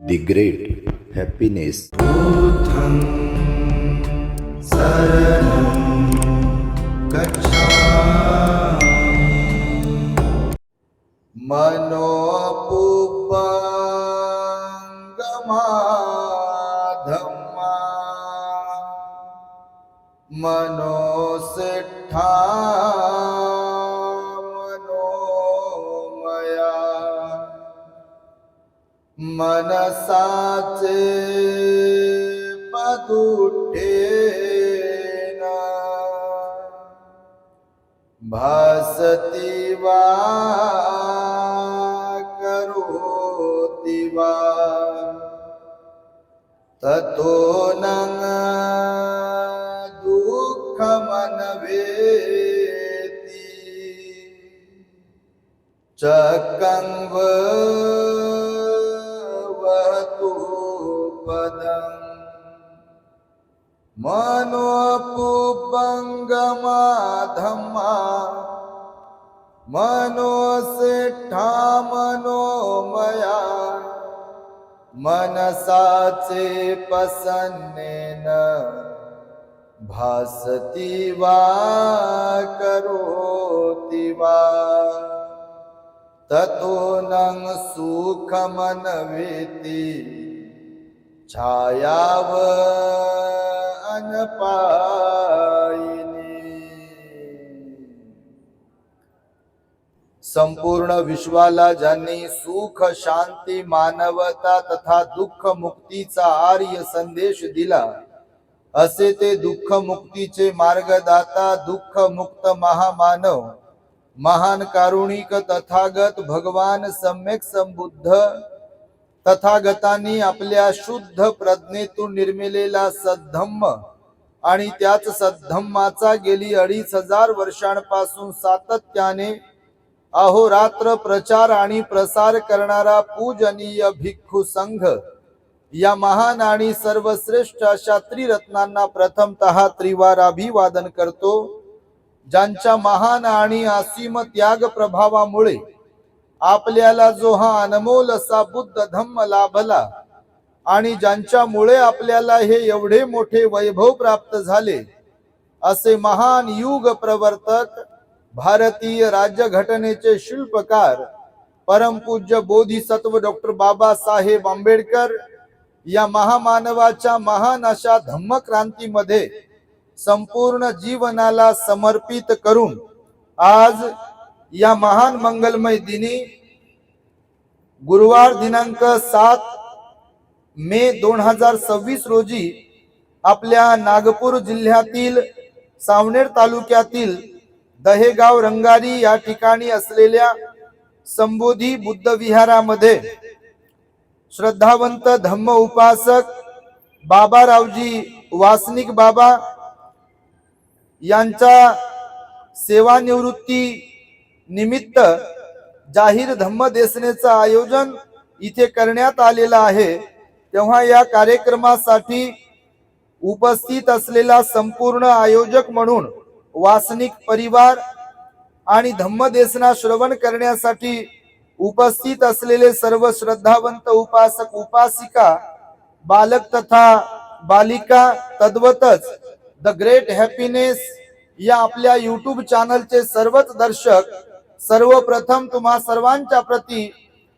The great happiness. बुद्धं शरणं गच्छामि मनोपुब्बंगमाधम्मा मनोसिद्धा मनोमया मनसाचे पदुठेन भासती वा करोति वा ततो न दुःखमनवेति चक्कंवतु पदं मनोपुब्बंगमाधम्मा मनोसिद्धा मनोमया मनसाचे प्रसन्नेन भासती वा करोति वा ततो न सुखमनवेति छायाव अनपायिनी। संपूर्ण विश्वाला ज्यांनी सुख शांती मानवता तथा दुःख मुक्तीचा आर्य संदेश दिला असे ते दुःख मुक्तीचे मार्गदाता दुःख मुक्त महामानव महान कारुणिक तथागत भगवान सम्यक संबुद्ध तथागतांनी आपल्या शुद्ध प्रज्ञेतून निर्मिलेला सद्धम्म आणि त्याच सद्धम्माचा गेली 2500 वर्षांपासून सातत्याने अहोरात्र प्रचार आणि प्रसार करणारा पूजनीय भिक्खू संघ या महान आणि सर्वश्रेष्ठ अशा त्रिरत्नांना प्रथमतः त्रिवार अभिवादन करतो, ज्यांच्या महान आणि असीम त्याग प्रभावामुळे आपल्याला जो हा अनमोल असा बुद्ध धम्म लाभला आणि ज्यांच्यामुळे आपल्याला हे एवढे मोठे वैभव प्राप्त झाले असे महान युग प्रवर्तक भारतीय राज्यघटनेचे शिल्पकार परमपूज्य बोधिसत्व डॉक्टर बाबासाहेब आंबेडकर या महामानवाच्या महान अशा धम्मक्रांतीमध्ये संपूर्ण जीवनाला समर्पित करून आज या महान मंगलमय दिनी गुरुवार दिनांक 7 मे 2026 रोजी आपल्या नागपूर जिल्ह्यातील सावनेर तालुक्यातील दहेगाव रंगारी या ठिकाणी असलेल्या संबोधी बुद्ध विहारामध्ये श्रद्धावंत धम्म उपासक बाबारावजी वासनिक बाबा यांच्या सेवानिवृत्ती निमित्त जाहीर धम्म देसनेचं आयोजन इथे करण्यात आलेलं आहे। तेव्हा या कार्यक्रमासाठी उपस्थित असलेला संपूर्ण आयोजक म्हणून वासनिक परिवार आणि धम्मदेसना श्रवण करण्यासाठी उपस्थित असलेले सर्व श्रद्धावंत उपासक उपासिका बालक तथा बालिका तद्वतच द ग्रेट हॅपीनेस या आपल्या YouTube चॅनलचे सर्वच दर्शक सर्वप्रथम तुम्हा सर्वांच्या प्रती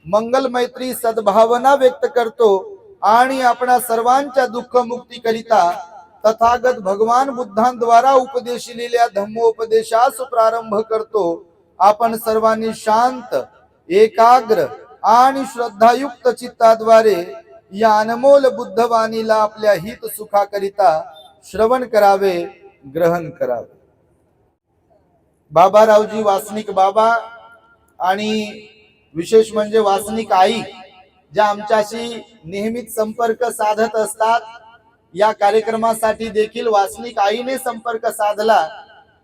मंगल मैत्री सद्भावना व्यक्त करतो आणि आपणा सर्वांच्या दुःख मुक्ती करिता तथागत भगवान बुद्धांद्वारा उपदेशिलेल्या धम्मोपदेशास प्रारंभ करतो। आपण सर्वांनी शांत एकाग्र आणि श्रद्धायुक्त चित्ताद्वारे या अनमोल बुद्धवाणीला आपल्या हित सुखाकरिता श्रवण करावे, ग्रहण करावे। बाबारावजी वासनिक बाबा आणि विशेष म्हणजे वासनिक आई ज्या आमच्याशी नेहमीच संपर्क साधत असतात, या कार्यक्रमासाठी देखील वासनिक आईने संपर्क साधला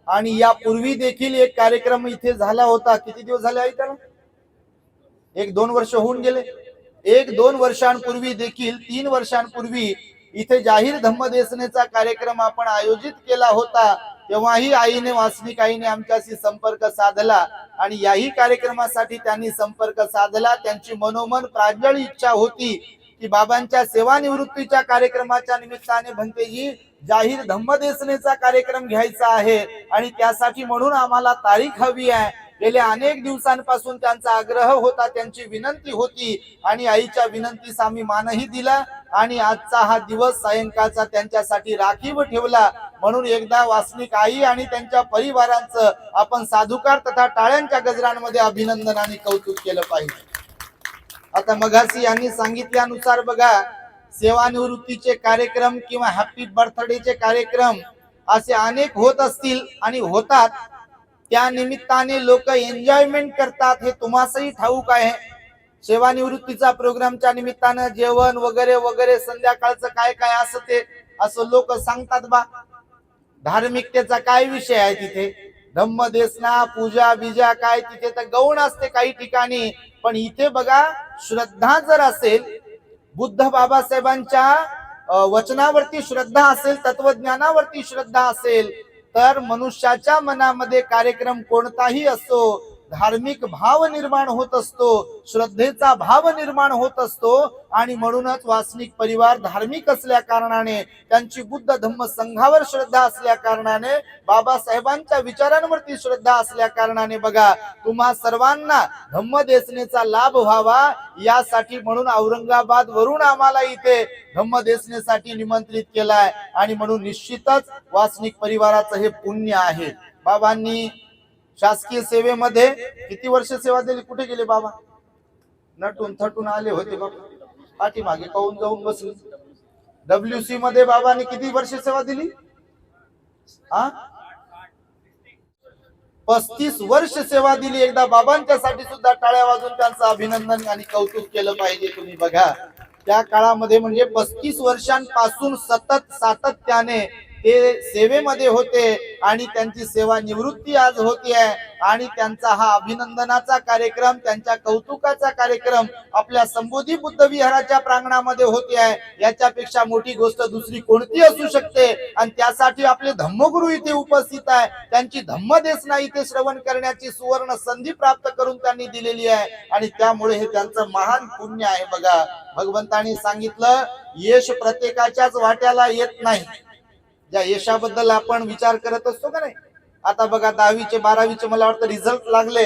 आणि यापूर्वी देखील एक कार्यक्रम इथे झाला होता। किती दिवस झाले आई त्याला? 1-2 वर्ष होऊन गेले। 1-2 वर्षांपूर्वी देखील 3 वर्षांपूर्वी इथे जाहीर धम्मदेसनेचा कार्यक्रम आपण आयोजित केला होता। तेव्हाही आईने वासनिक आईने आमच्याशी संपर्क साधला आणि याही कार्यक्रमासाठी त्यांनी संपर्क साधला। त्यांची मनोमन प्रांजळ इच्छा होती की बाबांच्या सेवानिवृत्तीच्या कार्यक्रमाच्या निमित्ताने भंतेजी जाहीर धम्मदेसनेचा कार्यक्रम घ्यायचा आहे आणि त्यासाठी म्हणून आम्हाला तारीख हवी आहे. गेल्या अनेक दिवसांपासून त्यांचा आग्रह होता, त्यांची विनंती होती आणि आईच्या विनंतीस आम्ही मानही दिला आणि आजचा हा दिवस सायंकाळचा त्यांच्यासाठी राखीव ठेवला. म्हणून एकदा वासनिक आई आणि त्यांच्या परिवारांचं आपण साधुकार तथा टाळ्यांच्या गजरांमध्ये अभिनंदन आणि कौतुक केलं पाहिजे. आता मगासी यांनी सांगितल्यानुसार बघा, सेवानिवृत्तीचे कार्यक्रम किंवा हॅपी बर्थडेचे कार्यक्रम असे अनेक होत असतील आणि होतात. त्या निमित्ताने लोक एन्जॉयमेंट करतात, हे तुम्हासही ठाऊक आहे. सेवानिवृत्तीचा प्रोग्रामच्या निमित्तानं जेवण वगैरे वगैरे संध्याकाळचं काय काय असं ते असं लोक सांगतात. बा धार्मिकतेचा काय विषय आहे तिथे? धम्मदेसना पूजा बिजा काय तिथे तर गौण असते काही ठिकाणी, पण इथे बघा श्रद्धा जर असेल, बुद्ध बाबासाहेबांच्या वचनावरती श्रद्धा असेल, तत्वज्ञानावरती श्रद्धा असेल, तर मनुष्याच्या मनामध्ये कार्यक्रम कोणताही असो धार्मिक भाव निर्माण होत असतो, श्रद्धेचा भाव निर्माण होत असतो. आणि म्हणूनच वासनिक परिवार धार्मिक असल्या कारणाने, त्यांची बुद्ध धम्म संघावर श्रद्धा असल्या कारणाने, बाबासाहेबांच्या विचारांवरती श्रद्धा असल्या कारणाने बघा तुम्हा सर्वांना धम्मदेसनेचा लाभ व्हावा यासाठी म्हणून औरंगाबाद वरून आम्हाला इथे धम्मदेसनेसाठी निमंत्रित केलाय. आणि म्हणून निश्चितच वासनिक परिवाराचं हे पुण्य आहे. बाबांनी शासकीय सेवेमध्ये किती वर्ष सेवा दिली? कुठे गेले बाबा? नटून थटून आले होते बाबा, पाठीमागे पाहून जाऊन बसले. WC मध्ये बाबांनी किती वर्ष सेवा दिली? 35 वर्ष सेवा दिली. एकदा बाबांच्यासाठी सुद्धा टाळ्या वाजून त्यांचं अभिनंदन आणि कौतुक केलं पाहिजे. तुम्ही बघा त्या काळामध्ये म्हणजे 35 वर्षांपासून सतत सातत्याने ते सेवेमध्ये होते आणि त्यांची सेवा निवृत्ती आज होती आहे. आणि त्यांचा हा अभिनंदनाचा कार्यक्रम, त्यांच्या कौतुकाचा कार्यक्रम आपल्या संबोधी बुद्ध विहाराच्या प्रांगणामध्ये होते आहे. याच्यापेक्षा मोठी गोष्ट दुसरी कोणती असू शकते? आणि त्यासाठी आपले धम्मगुरु इथे उपस्थित आहे, त्यांची धम्मदेसना इथे श्रवण करण्याची सुवर्ण संधी प्राप्त करून त्यांनी दिलेली आहे आणि त्यामुळे हे त्यांचं महान पुण्य आहे. बघा भगवंताने सांगितलं, यश प्रत्येकाच्याच वाट्याला येत नाही. ज्या यशाबद्दल आपण विचार करत असतो का नाही, आता बघा 10वीचे 12वीचे मला वाटतं रिझल्ट लागले,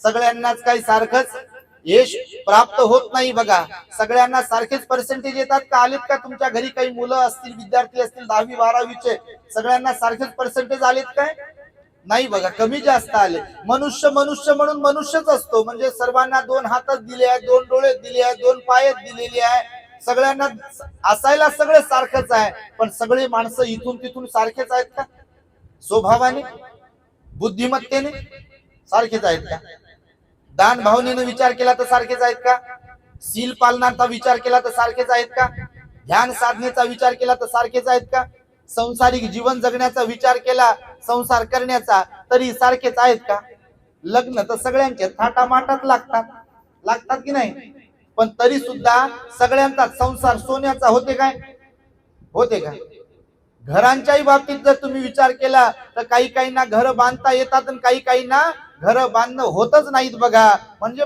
सगळ्यांनाच काही सारखंच यश प्राप्त होत नाही. बघा सगळ्यांना सारखेच पर्सेंटेज येतात का? आलेत का तुमच्या घरी काही मुलं असतील, विद्यार्थी असतील 10वी 12वीचे, सगळ्यांना सारखेच पर्सेंटेज आलेत काय? नाही बघा, कमी जास्त आले. मनुष्य मनुष्य म्हणून मनुष्यच असतो, म्हणजे सर्वांना 2 हातच दिले आहेत, 2 डोळे दिले आहेत, 2 पाय दिलेली आहे, सगळ्यांना असायला सगळे सारखंच आहे. पण सगळे माणसं इथून तिथून सारखेच आहेत का? स्वभावाने बुद्धिमत्तेने सारखेच आहेत का? दान भावनेने विचार केला तर सारखेच आहेत का? शील पालनाचा विचार केला तर सारखेच आहेत का? ध्यान साधनेचा विचार केला तर सारखेच आहेत का? संसारिक जीवन जगण्याचा विचार केला, संसार करण्याचा, तरी सारखेच आहेत का? लग्न तर सगळ्यांचे थाटामाटात लागतात की नाही? पण तरी सुद्धा सगळ्यांचा संसार सोन्याचा होते काय? होते का? घरांच्याही बाबतीत जर तुम्ही विचार केला तर काही काहींना घर बांधता येतात आणि काही काहींना घर बांधणं होतच नाहीत. बघा म्हणजे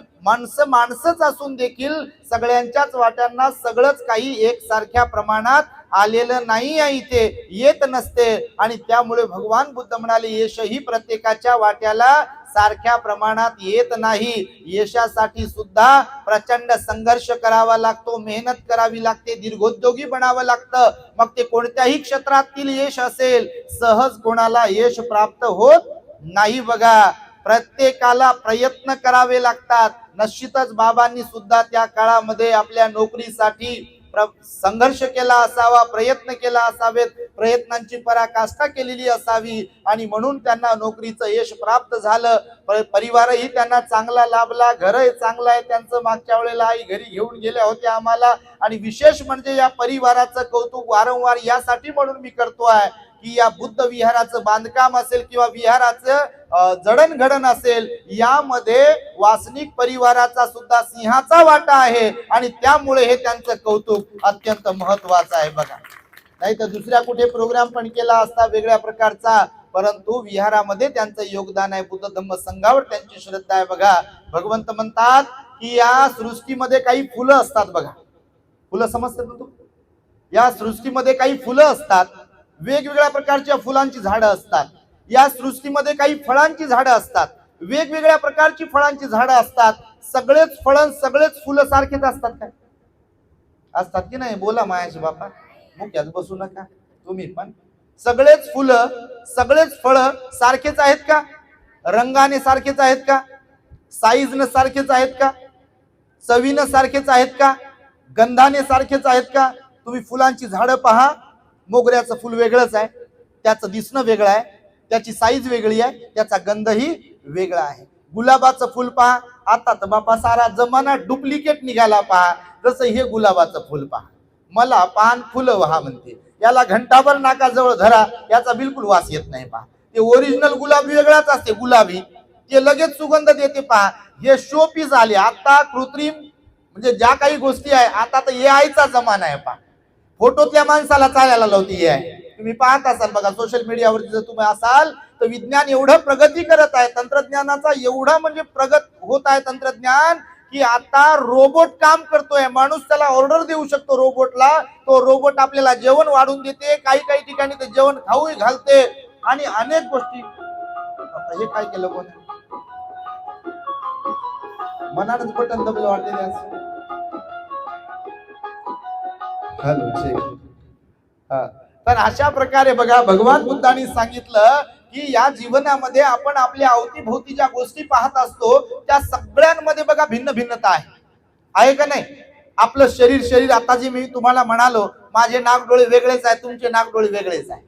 माणसंच असून देखील सगळ्यांच्याच वाट्यांना सगळंच काही एकसारख्या प्रमाणात आलेलं नाही आहे, इथे येत नसते. आणि त्यामुळे भगवान बुद्ध म्हणाले, यशही प्रत्येकाच्या वाट्याला सारख्या प्रमाणात येत नाही. यशासाठी सुद्धा प्रचंड संघर्ष करावा लागतो, मेहनत करावी लागते, दीर्घोद्योगी बनावं लागतं. मग ते कोणत्याही क्षेत्रातील यश असेल, सहज कोणाला यश प्राप्त होत नाही. बघा प्रत्येकाला प्रयत्न करावे लागतात. निश्चितच बाबांनी सुद्धा त्या काळामध्ये आपल्या नोकरीसाठी संघर्ष केला असावा, प्रयत्न केला असावेत, प्रयत्नांची पराकाष्ठा केलेली असावी आणि म्हणून त्यांना नोकरीचं यश प्राप्त झालं. परिवारही त्यांना चांगला लाभला, घरही चांगलं आहे त्यांचं. मागच्या वेळेला आई घरी घेऊन गेल्या होत्या आम्हाला. आणि विशेष म्हणजे या परिवाराचं कौतुक वारंवार यासाठी म्हणून मी करतो आहे की या बुद्ध विहाराचं बांधकाम असेल किंवा विहाराचं जडणघडण असेल, यामध्ये वासनिक परिवाराचा सुद्धा सिंहाचा वाटा आहे आणि त्यामुळे हे त्यांचं कौतुक अत्यंत महत्वाचं आहे. बघा नाही तर दुसऱ्या कुठे प्रोग्राम पण केला असता वेगळ्या प्रकारचा, परंतु विहारामध्ये त्यांचं योगदान आहे. बुद्ध धम्म संघावर त्यांची श्रद्धा आहे. बघा भगवंत म्हणतात की या सृष्टीमध्ये काही फुलं असतात. बघा फुलं समजतात ना तू? या सृष्टीमध्ये काही फुलं असतात, वेगवेगळ्या प्रकारच्या फुलांची झाडं असतात. या सृष्टीमध्ये काही फळांची झाडं असतात, वेगवेगळ्या प्रकारची फळांची झाडं असतात. सगळेच फळं सगळेच फुलं सारखेच असतात काय? असतात की नाही? बोला मायाशी बापा, मुक्यात बसू नका तुम्ही पण. सगळेच फुलं सगळेच फळं सारखेच आहेत का? रंगाने सारखेच आहेत का? साईजने सारखेच आहेत का? चवीनं सारखेच आहेत का? गंधाने सारखेच आहेत का? तुम्ही फुलांची झाडं पहा. मोगऱ्याचं फुल वेगळंच आहे, त्याचं दिसणं वेगळं आहे, त्याची साईज वेगळी आहे, त्याचा गंधही वेगळा आहे. गुलाबाचं फुल पहा, आता तर बापा सारा जमाना डुप्लिकेट निघाला पहा. जसं हे गुलाबाचं फुल पहा, मला पान फुलं वहा म्हणते, याला घंटाभर नाकाजवळ धरा, याचा बिलकुल वास येत नाही पहा. ते ओरिजिनल गुलाब वेगळाच असते, गुलाबी, ते लगेच सुगंध देते पहा. हे शो पीस आले आता, कृत्रिम म्हणजे ज्या काही गोष्टी आहे आता तर एआयचा जमाना आहे पहा. फोटोतल्या माणसाला चालायला लावती आहे. तुम्ही पाहत असाल बघा सोशल मीडियावरती, जर तुम्ही असाल तर विज्ञान एवढं प्रगती करत आहे, तंत्रज्ञानाचा एवढा म्हणजे प्रगत होत आहे तंत्रज्ञान, की आता रोबोट काम करतोय. माणूस त्याला ऑर्डर देऊ शकतो रोबोटला, तो रोबोट आपल्याला जेवण वाढून देते, काही काही ठिकाणी ते जेवण खाऊही घालते आणि अनेक गोष्टी. आता हे काय केलं कोण? मनानच बटन दबलं वाटते. तर अशा प्रकारे बघा, भगवान बुद्धांनी सांगितलं की या जीवनामध्ये आपण आपल्या अवतीभोवती ज्या गोष्टी पाहत असतो त्या सगळ्यांमध्ये बघा भिन्न भिन्नता आहे का नाही? आपलं शरीर आता जे मी तुम्हाला म्हणालो, माझे नागडोळे वेगळेच आहे, तुमचे नागडोळे वेगळेच आहे,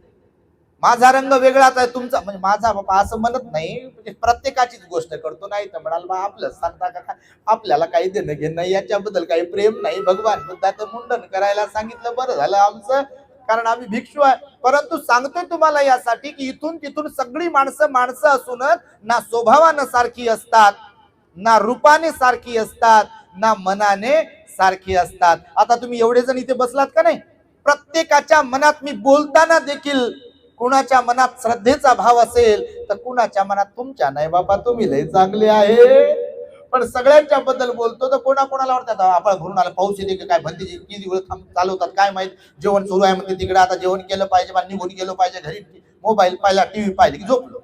माझा रंग वेगळाच आहे, तुमचा म्हणजे माझा बाबा असं म्हणत नाही, म्हणजे प्रत्येकाचीच गोष्ट करतो. नाही तर म्हणाल बा आपलं सांगता का, आपल्याला काही देणं घेणं नाही, याच्याबद्दल काही प्रेम नाही. भगवान बुद्धाचं मुंडन करायला सांगितलं, बरं झालं आमचं, कारण आम्ही भिक्षू आहे. परंतु सांगतोय तुम्हाला यासाठी की इथून तिथून सगळी माणसं असूनच ना स्वभावानं सारखी असतात, ना रूपाने सारखी असतात, ना मनाने सारखी असतात. आता तुम्ही एवढे जण इथे बसलात का नाही, प्रत्येकाच्या मनात मी बोलताना देखील कुणाच्या मनात श्रद्धेचा भाव असेल तर कुणाच्या मनात तुमच्या नाही बाबा तुम्ही लय चांगले आहे, पण सगळ्यांच्या बद्दल बोलतो तर कोणाकोणाला वाटतं आपण भरून आला, पाऊस येते काय म्हणते, किती वेळ चालवतात काय माहित, जेवण सुरू आहे म्हणते तिकडे, आता जेवण केलं पाहिजे, निघून गेलो पाहिजे घरी, मोबाईल पाहिला, टीव्ही पाहिली की झोपलो.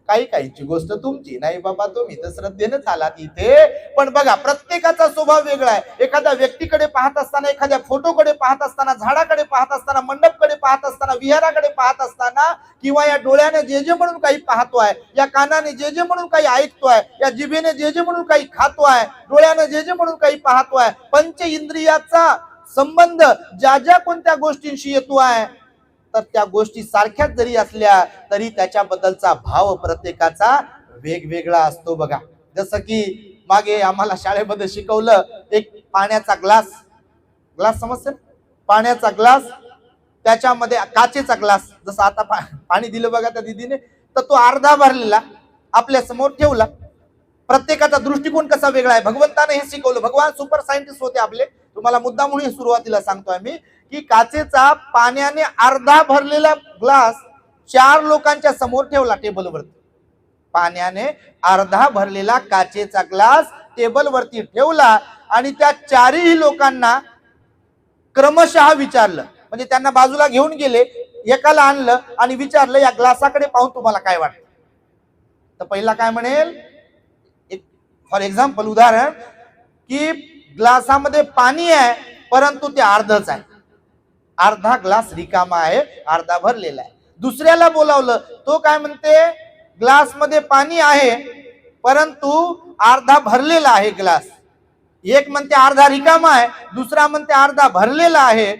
काही काहीची गोष्ट तुमची नाही बाबा, तुम्ही तर श्रद्धेने चालात इथे. पण बघा प्रत्येकाचा स्वभाव वेगळा आहे. एखाद्या व्यक्तीकडे पाहत असताना, एखाद्या फोटोकडे पाहत असताना, झाडाकडे पाहत असताना, मंडपकडे पाहत असताना, विहाराकडे पाहत असताना, किंवा या डोळ्याने जे जे म्हणून काही पाहतोय, या कानाने जे जे म्हणून काही ऐकतोय, या जिभेने जे जे म्हणून काही खातोय, डोळ्याने जे जे म्हणून काही पाहतोय, पंच इंद्रियाचा संबंध ज्या ज्या कोणत्या गोष्टींशी येतोय, तर त्या गोष्टी सारख्याच जरी असल्या तरी त्याच्याबद्दलचा भाव प्रत्येकाचा वेगवेगळा असतो. बघा जसं की मागे आम्हाला शाळेमध्ये शिकवलं, एक पाण्याचा ग्लास समजतं, पाण्याचा ग्लास, त्याच्यामध्ये काचेचा ग्लास, जसं आता पाणी दिलं बघा त्या दीदीने, तर तो अर्धा भरलेला आपल्या समोर ठेवला. प्रत्येकाचा दृष्टिकोन कसा वेगळा आहे, भगवंताने हे शिकवलं. भगवान सुपर सायंटिस्ट होते आपले, तुम्हाला मुद्दा म्हणून सुरुवातीला सांगतोय मी की काचेचा पाण्याने अर्धा भरलेला ग्लास 4 लोकांच्या समोर ठेवला टेबलवरती. पाण्याने अर्धा भरलेला काचेचा ग्लास टेबलवरती ठेवला आणि त्या 4ही लोकांना क्रमशः विचारलं, म्हणजे त्यांना बाजूला घेऊन गेले, एकाला आणलं आणि विचारलं या ग्लासाकडे पाहून तुम्हाला काय वाटतं. तर पहिला काय म्हणेल, एक फॉर एक्झाम्पल उदाहरण, की ग्लासामध्ये पाणी आहे परंतु ते अर्धच आहे, अर्धा ग्लास रिकामा आहे, अर्धा भरलेला आहे. दुसऱ्याला बोलावलं, तो काय म्हणते, ग्लास मध्ये पाणी आहे परंतु अर्धा भरलेला आहे ग्लास. एक म्हणते अर्धा रिकामा आहे, दुसरा म्हणते अर्धा भरलेला आहे,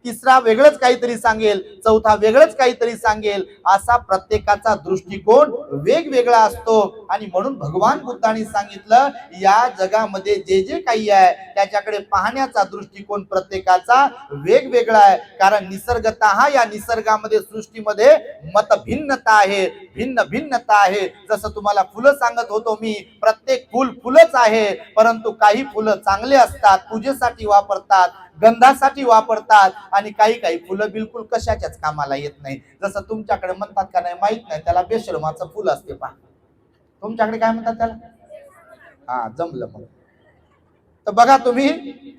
तिसरा वेगळंच काहीतरी सांगेल, चौथा वेगळंच काहीतरी सांगेल. असा प्रत्येकाचा दृष्टिकोन वेगवेगळा असतो. आणि म्हणून भगवान बुद्धांनी सांगितलं, या जगामध्ये जे जे काही आहे त्याच्याकडे पाहण्याचा दृष्टिकोन प्रत्येकाचा वेगवेगळा आहे. कारण निसर्गतः या निसर्गामध्ये, सृष्टीमध्ये मतभिन्नता आहे, भिन्न भिन्नता आहे. जसं तुम्हाला फुलं सांगत होतो मी, प्रत्येक फुल फुलच आहे, परंतु काही फुलं चांगले असतात, पूजेसाठी वापरतात, गंधासाठी वापरतात, आणि काही काही फुलं बिलकुल कशाच्याच कामाला येत नाही. जसं तुमच्याकडे म्हणतात का नाही माहित नाही, त्याला बेशरमाचं फुल असते पहा. तुमच्याकडे काय म्हणतात त्याला? हा, जमलं मग. तर बघा तुम्ही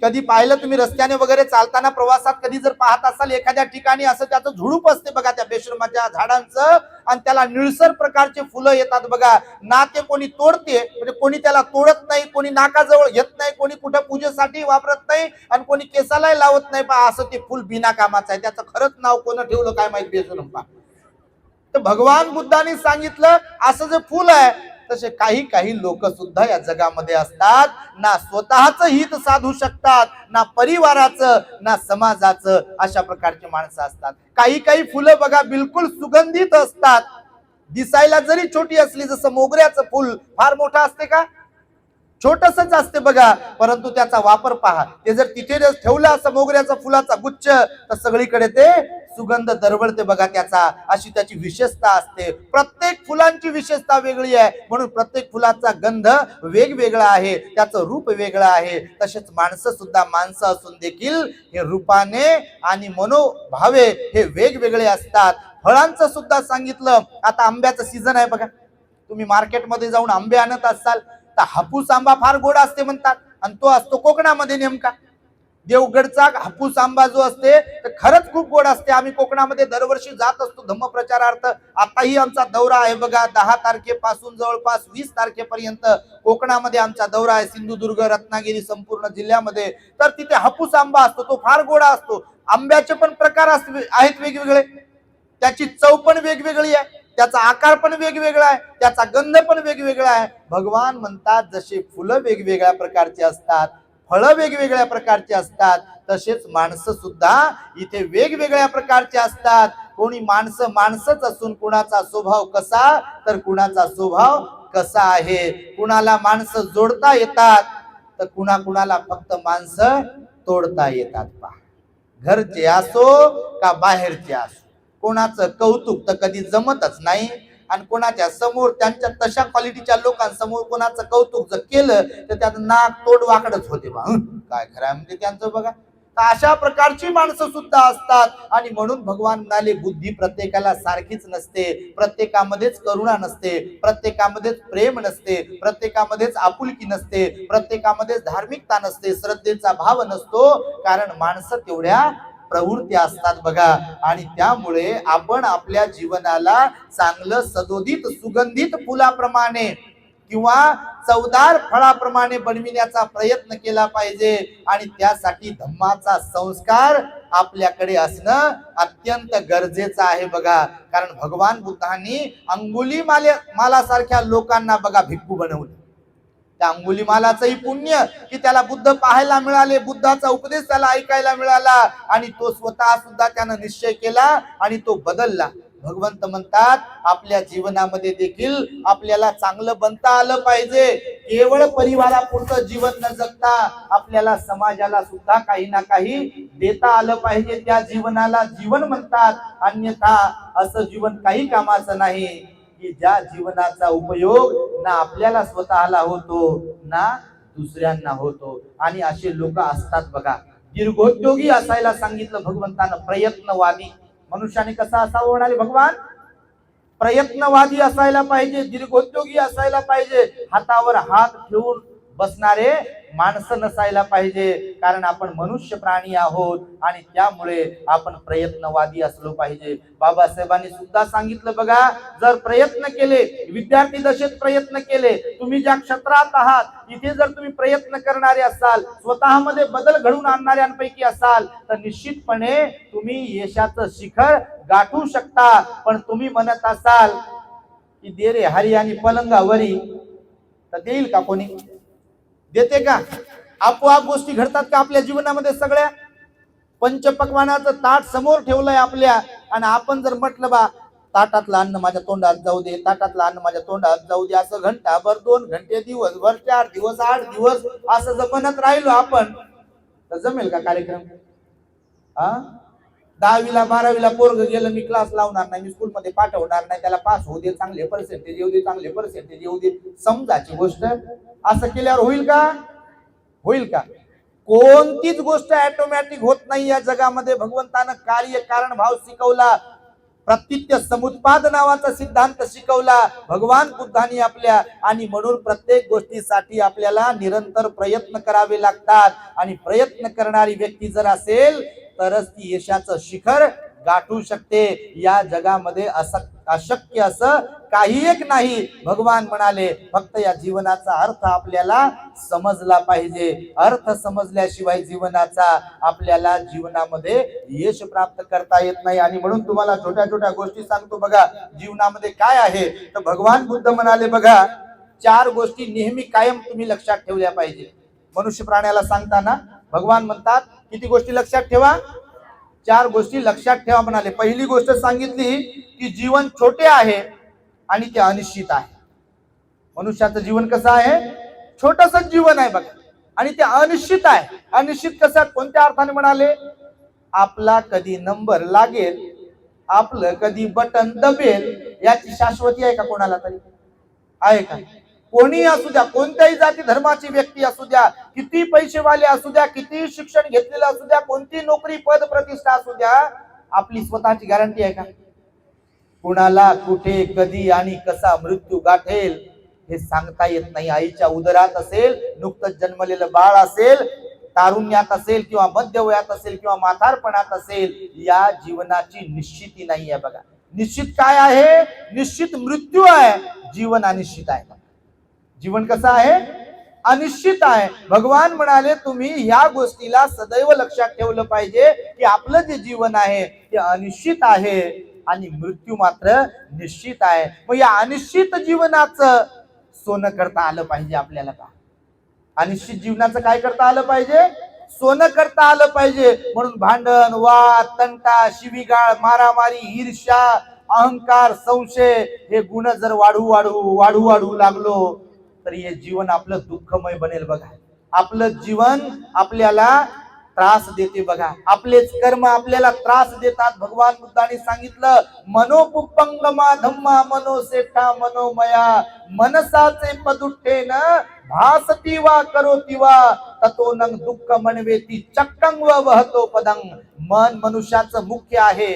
कधी पाहिलं, तुम्ही रस्त्याने वगैरे चालताना प्रवासात कधी जर पाहत असाल, एखाद्या ठिकाणी असं त्याचं झुडूप असते बघा त्या बेशरमाच्या झाडांचं, आणि त्याला निळसर प्रकारचे फुलं येतात बघा. ना ते कोणी तोडते, म्हणजे कोणी त्याला तोडत नाही, कोणी नाकाजवळ घेत नाही, कोणी कुठं पूजेसाठी वापरत नाही, आणि कोणी केसालाही लावत नाही. पहा असं ते फुल बिना कामाचं आहे. त्याचं खरंच नाव कोण ठेवलं काय माहिती बेशरम. तर भगवान बुद्धांनी सांगितलं असं जे फुल आहे, तसे काही काही लोक सुद्धा या जगामध्ये असतात, ना स्वतःच हित साधू शकतात, ना परिवाराचं, ना समाजाचं. अशा प्रकारचे माणसं असतात. काही काही फुलं बघा बिलकुल सुगंधित असतात, दिसायला जरी छोटी असली, जसं मोगऱ्याचं फुल फार मोठं असते का? छोटसच असते बघा, परंतु त्याचा वापर पहा. ते जर तिथे ठेवलं असं मोगऱ्याचा फुलाचा गुच्छ, तर सगळीकडे ते सुगंध दरवळते बघा त्याचा. अशी त्याची विशेषता असते. प्रत्येक फुलांची विशेषता वेगळी आहे, म्हणून प्रत्येक फुलाचा गंध वेगवेगळा आहे, त्याचं रूप वेगळं आहे. तसेच माणसं सुद्धा माणसं असून देखील हे रूपाने आणि मनोभावे हे वेगवेगळे असतात. फळांचं सुद्धा सांगितलं. आता आंब्याचं सीझन आहे बघा, तुम्ही मार्केटमध्ये जाऊन आंबे आणत असाल तर हापूस आंबा फार गोड असते म्हणतात, आणि तो असतो कोकणामध्ये. नेमका देवगडचा हापूस आंबा जो असते तर खरंच खूप गोड असते. आम्ही कोकणामध्ये दरवर्षी जात असतो धम्मप्रचारार्थ. आताही आमचा दौरा आहे बघा, 10 तारखेपासून जवळपास 20 तारखेपर्यंत कोकणामध्ये आमचा दौरा आहे. सिंधुदुर्ग, रत्नागिरी संपूर्ण जिल्ह्यामध्ये. तर तिथे हापूस आंबा असतो, तो फार गोड असतो. आंब्याचे पण प्रकार आहेत वेगवेगळे, त्याची चव पण वेगवेगळी आहे, त्याचा आकार पण वेगवेगळा आहे, त्याचा गंध पण वेगवेगळा आहे. भगवान म्हणतात जसे फुलं वेगवेगळ्या प्रकारचे असतात, फळं वेगवेगळ्या प्रकारचे असतात, तसेच माणसं सुद्धा इथे वेगवेगळ्या प्रकारचे असतात. कोणी माणसं माणसंच असून कुणाचा स्वभाव कसा, तर कुणाचा स्वभाव कसा आहे. कुणाला माणसं जोडता येतात, तर कुणाला फक्त माणसं तोडता येतात. पहा, घरचे असो का बाहेरचे असो, कोणाचं कौतुक तर कधी जमतच नाही, आणि कोणाच्या समोर त्यांच्या तशा क्वालिटीच्या लोकांसमोर कोणाचं कौतुक जर केलं तर त्याचं नाक तोड वाकडच होते बा. काय खरं म्हणजे त्यांचं बघा. तर अशा प्रकारची माणसं सुद्धा असतात. आणि म्हणून भगवान म्हणाले बुद्धी प्रत्येकाला सारखीच नसते, प्रत्येकामध्येच करुणा नसते, प्रत्येकामध्येच प्रेम नसते, प्रत्येकामध्येच आपुलकी नसते, प्रत्येकामध्येच धार्मिकता नसते, श्रद्धेचा भाव नसतो. कारण माणसं तेवढ्या प्रवृत्ती असतात बघा. आणि त्यामुळे आपण आपल्या जीवनाला चांगलं सदोदित सुगंधित फुलाप्रमाणे किंवा चवदार फळाप्रमाणे बनविण्याचा प्रयत्न केला पाहिजे. आणि त्यासाठी धम्माचा संस्कार आपल्याकडे असणं अत्यंत गरजेचं आहे बघा. कारण भगवान बुद्धांनी अंगुलीमालासारख्या लोकांना बघा भिक्खू बनवलं. त्या अंगुलीमालाचंही पुण्य की त्याला बुद्ध पाहायला मिळाले, बुद्धाचा उपदेश त्याला ऐकायला मिळाला, आणि तो स्वतः सुद्धा त्यानं निश्चय केला आणि तो बदलला. भगवंत म्हणतात आपल्या जीवनामध्ये देखील आपल्याला चांगलं बनता आलं पाहिजे. केवळ परिवारापुरतं जीवन न जगता आपल्याला समाजाला सुद्धा काही ना काही देता आलं पाहिजे. त्या जीवनाला जीवन म्हणतात. अन्यथा असं जीवन काही कामाचं नाही की ज्या जीवनाचा उपयोग ना आपल्याला स्वतःला होतो ना दुसऱ्यांना होतो. आणि असे लोक असतात बघा. दीर्घोद्योगी असायला सांगितलं भगवंतानं, प्रयत्नवादी. मनुष्याने कसा असावं म्हणाले भगवान? प्रयत्नवादी असायला पाहिजे, दीर्घोद्योगी असायला पाहिजे, हातावर हात ठेवून बसणारे माणसं नसायला पाहिजे. कारण आपण मनुष्य प्राणी आहोत आणि त्यामुळे आपण प्रयत्नवादी असलो पाहिजे. बाबासाहेबांनी सुद्धा सांगितलं बघा, जर प्रयत्न केले, विद्यार्थी दशेत प्रयत्न केले, तुम्ही ज्या क्षेत्रात आहात तिथे जर तुम्ही प्रयत्न करणारे असाल, स्वतःमध्ये बदल घडवून आणणाऱ्यांपैकी असाल, तर निश्चितपणे तुम्ही यशाचं शिखर गाठू शकता. पण तुम्ही म्हणत असाल की दे रे हरी आणि पलंगावरी, तर देईल का कोणी? देते का? आपोआप गोष्टी घडतात का आपल्या जीवनामध्ये? सगळ्या पंचपक्वानाचं ताट समोर ठेवलंय आपल्या, आणि आपण जर म्हटलं बा ताटातलं अन्न माझ्या तोंडात जाऊ दे, ताटातलं अन्न माझ्या तोंडात जाऊ दे, असं घंटाभर, 2 घंटे, दिवसभर, 4 दिवस, 8 दिवस असं जर म्हणत राहिलो आपण, तर जमेल का कार्यक्रम? 10वीला 12वीला पोरग गेलं, मी क्लास लावणार नाही, मी स्कूलमध्ये पाठवणार नाही, त्याला पास होऊ दे, चांगले पर्सेंटेज येऊ दे, चांगले पर्सेंटेज येऊ दे, समजाची गोष्ट. असं केल्यावर होईल का? होईल का? कोणतीच गोष्ट ऑटोमॅटिक होत नाही या जगामध्ये. भगवंतानं कार्य कारण भाव शिकवला. प्रत्यत्य समुत्पाद नावाचा सिद्धांत शिकवला भगवान बुद्धांनी आपल्या, आणि म्हणून प्रत्येक गोष्टीसाठी आपल्याला निरंतर प्रयत्न करावे लागतात, आणि प्रयत्न करणारी व्यक्ती जर असेल तरच ती यशाचं शिखर गाठू शकते. या जगामध्ये अशक्य असं काही एक नाही. भगवान म्हणाले फक्त या जीवनाचा अर्थ आपल्याला समजला पाहिजे. अर्थ समजल्याशिवाय जीवनाचा आपल्याला जीवनामध्ये यश प्राप्त करता येत नाही. आणि म्हणून तुम्हाला छोट्या छोट्या गोष्टी सांगतो बघा, जीवनामध्ये काय आहे तर भगवान बुद्ध म्हणाले बघा, 4 गोष्टी नेहमी कायम तुम्ही लक्षात ठेवल्या पाहिजे. मनुष्य प्राण्याला सांगताना भगवान म्हणतात किती गोष्टी लक्षात ठेवा, 4 गोष्टी लक्षात ठेवा म्हणाले. पहिली गोष्ट सांगितली की जीवन छोटे आहे आणि ते अनिश्चित आहे. मनुष्याचं जीवन कसं आहे, छोटस जीवन आहे बघा, आणि ते अनिश्चित आहे. अनिश्चित कसं, कोणत्या अर्थाने म्हणाले, आपला कधी नंबर लागेल, आपलं कधी बटन दबेल याची शाश्वती आहे का कोणाला तरी आहे का? कोणी असू द्या, कोणत्याही जाती धर्माची व्यक्ती असू द्या, किती पैसेवाले असू द्या, किती शिक्षण घेतलेलं असू द्या, कोणती नोकरी पद प्रतिष्ठा असू द्या, आपली स्वतःची गॅरंटी आहे का? कुणाला कुठे कधी आणि कसा मृत्यू गाठेल हे सांगता येत नाही. आईच्या उदरात असेल, नुकतंच जन्मलेलं बाळ असेल, तारुण्यात असेल किंवा मध्यवयात असेल किंवा म्हातारपणात असेल, या जीवनाची निश्चिती नाही आहे बघा. निश्चित काय आहे, निश्चित मृत्यू आहे. जीवन अनिश्चित आहे. जीवन कसं आहे, अनिश्चित आहे. भगवान म्हणाले तुम्ही या गोष्टीला सदैव लक्षात ठेवलं पाहिजे की आपलं जे जीवन आहे ते अनिश्चित आहे आणि मृत्यू मात्र निश्चित आहे. मग या अनिश्चित जीवनाचं सोनं करता आलं पाहिजे आपल्याला. का अनिश्चित जीवनाचं काय करता आलं पाहिजे, सोनं करता आलं पाहिजे. म्हणून भांडण, वाद, तंटा, शिवीगाळ, मारामारी, ईर्ष्या, अहंकार, संशय हे गुण जर वाढू लागलो तर हे जीवन आपलं दुःखमय बनेल बघा. आपलं जीवन आपल्याला त्रास देते बघा. आपलेच कर्म आपल्याला त्रास देतात. भगवान बुद्धांनी सांगितलं, मनोपुप्पंगमा धम्मा मनोसेठा मनोमया मनसाचे पदुठ्ठे न भासती वा करोती वा ततो नंग दुःख मनवेती चक्कंग व वहतो पदंग. मन मनुष्याचं मुख्य आहे,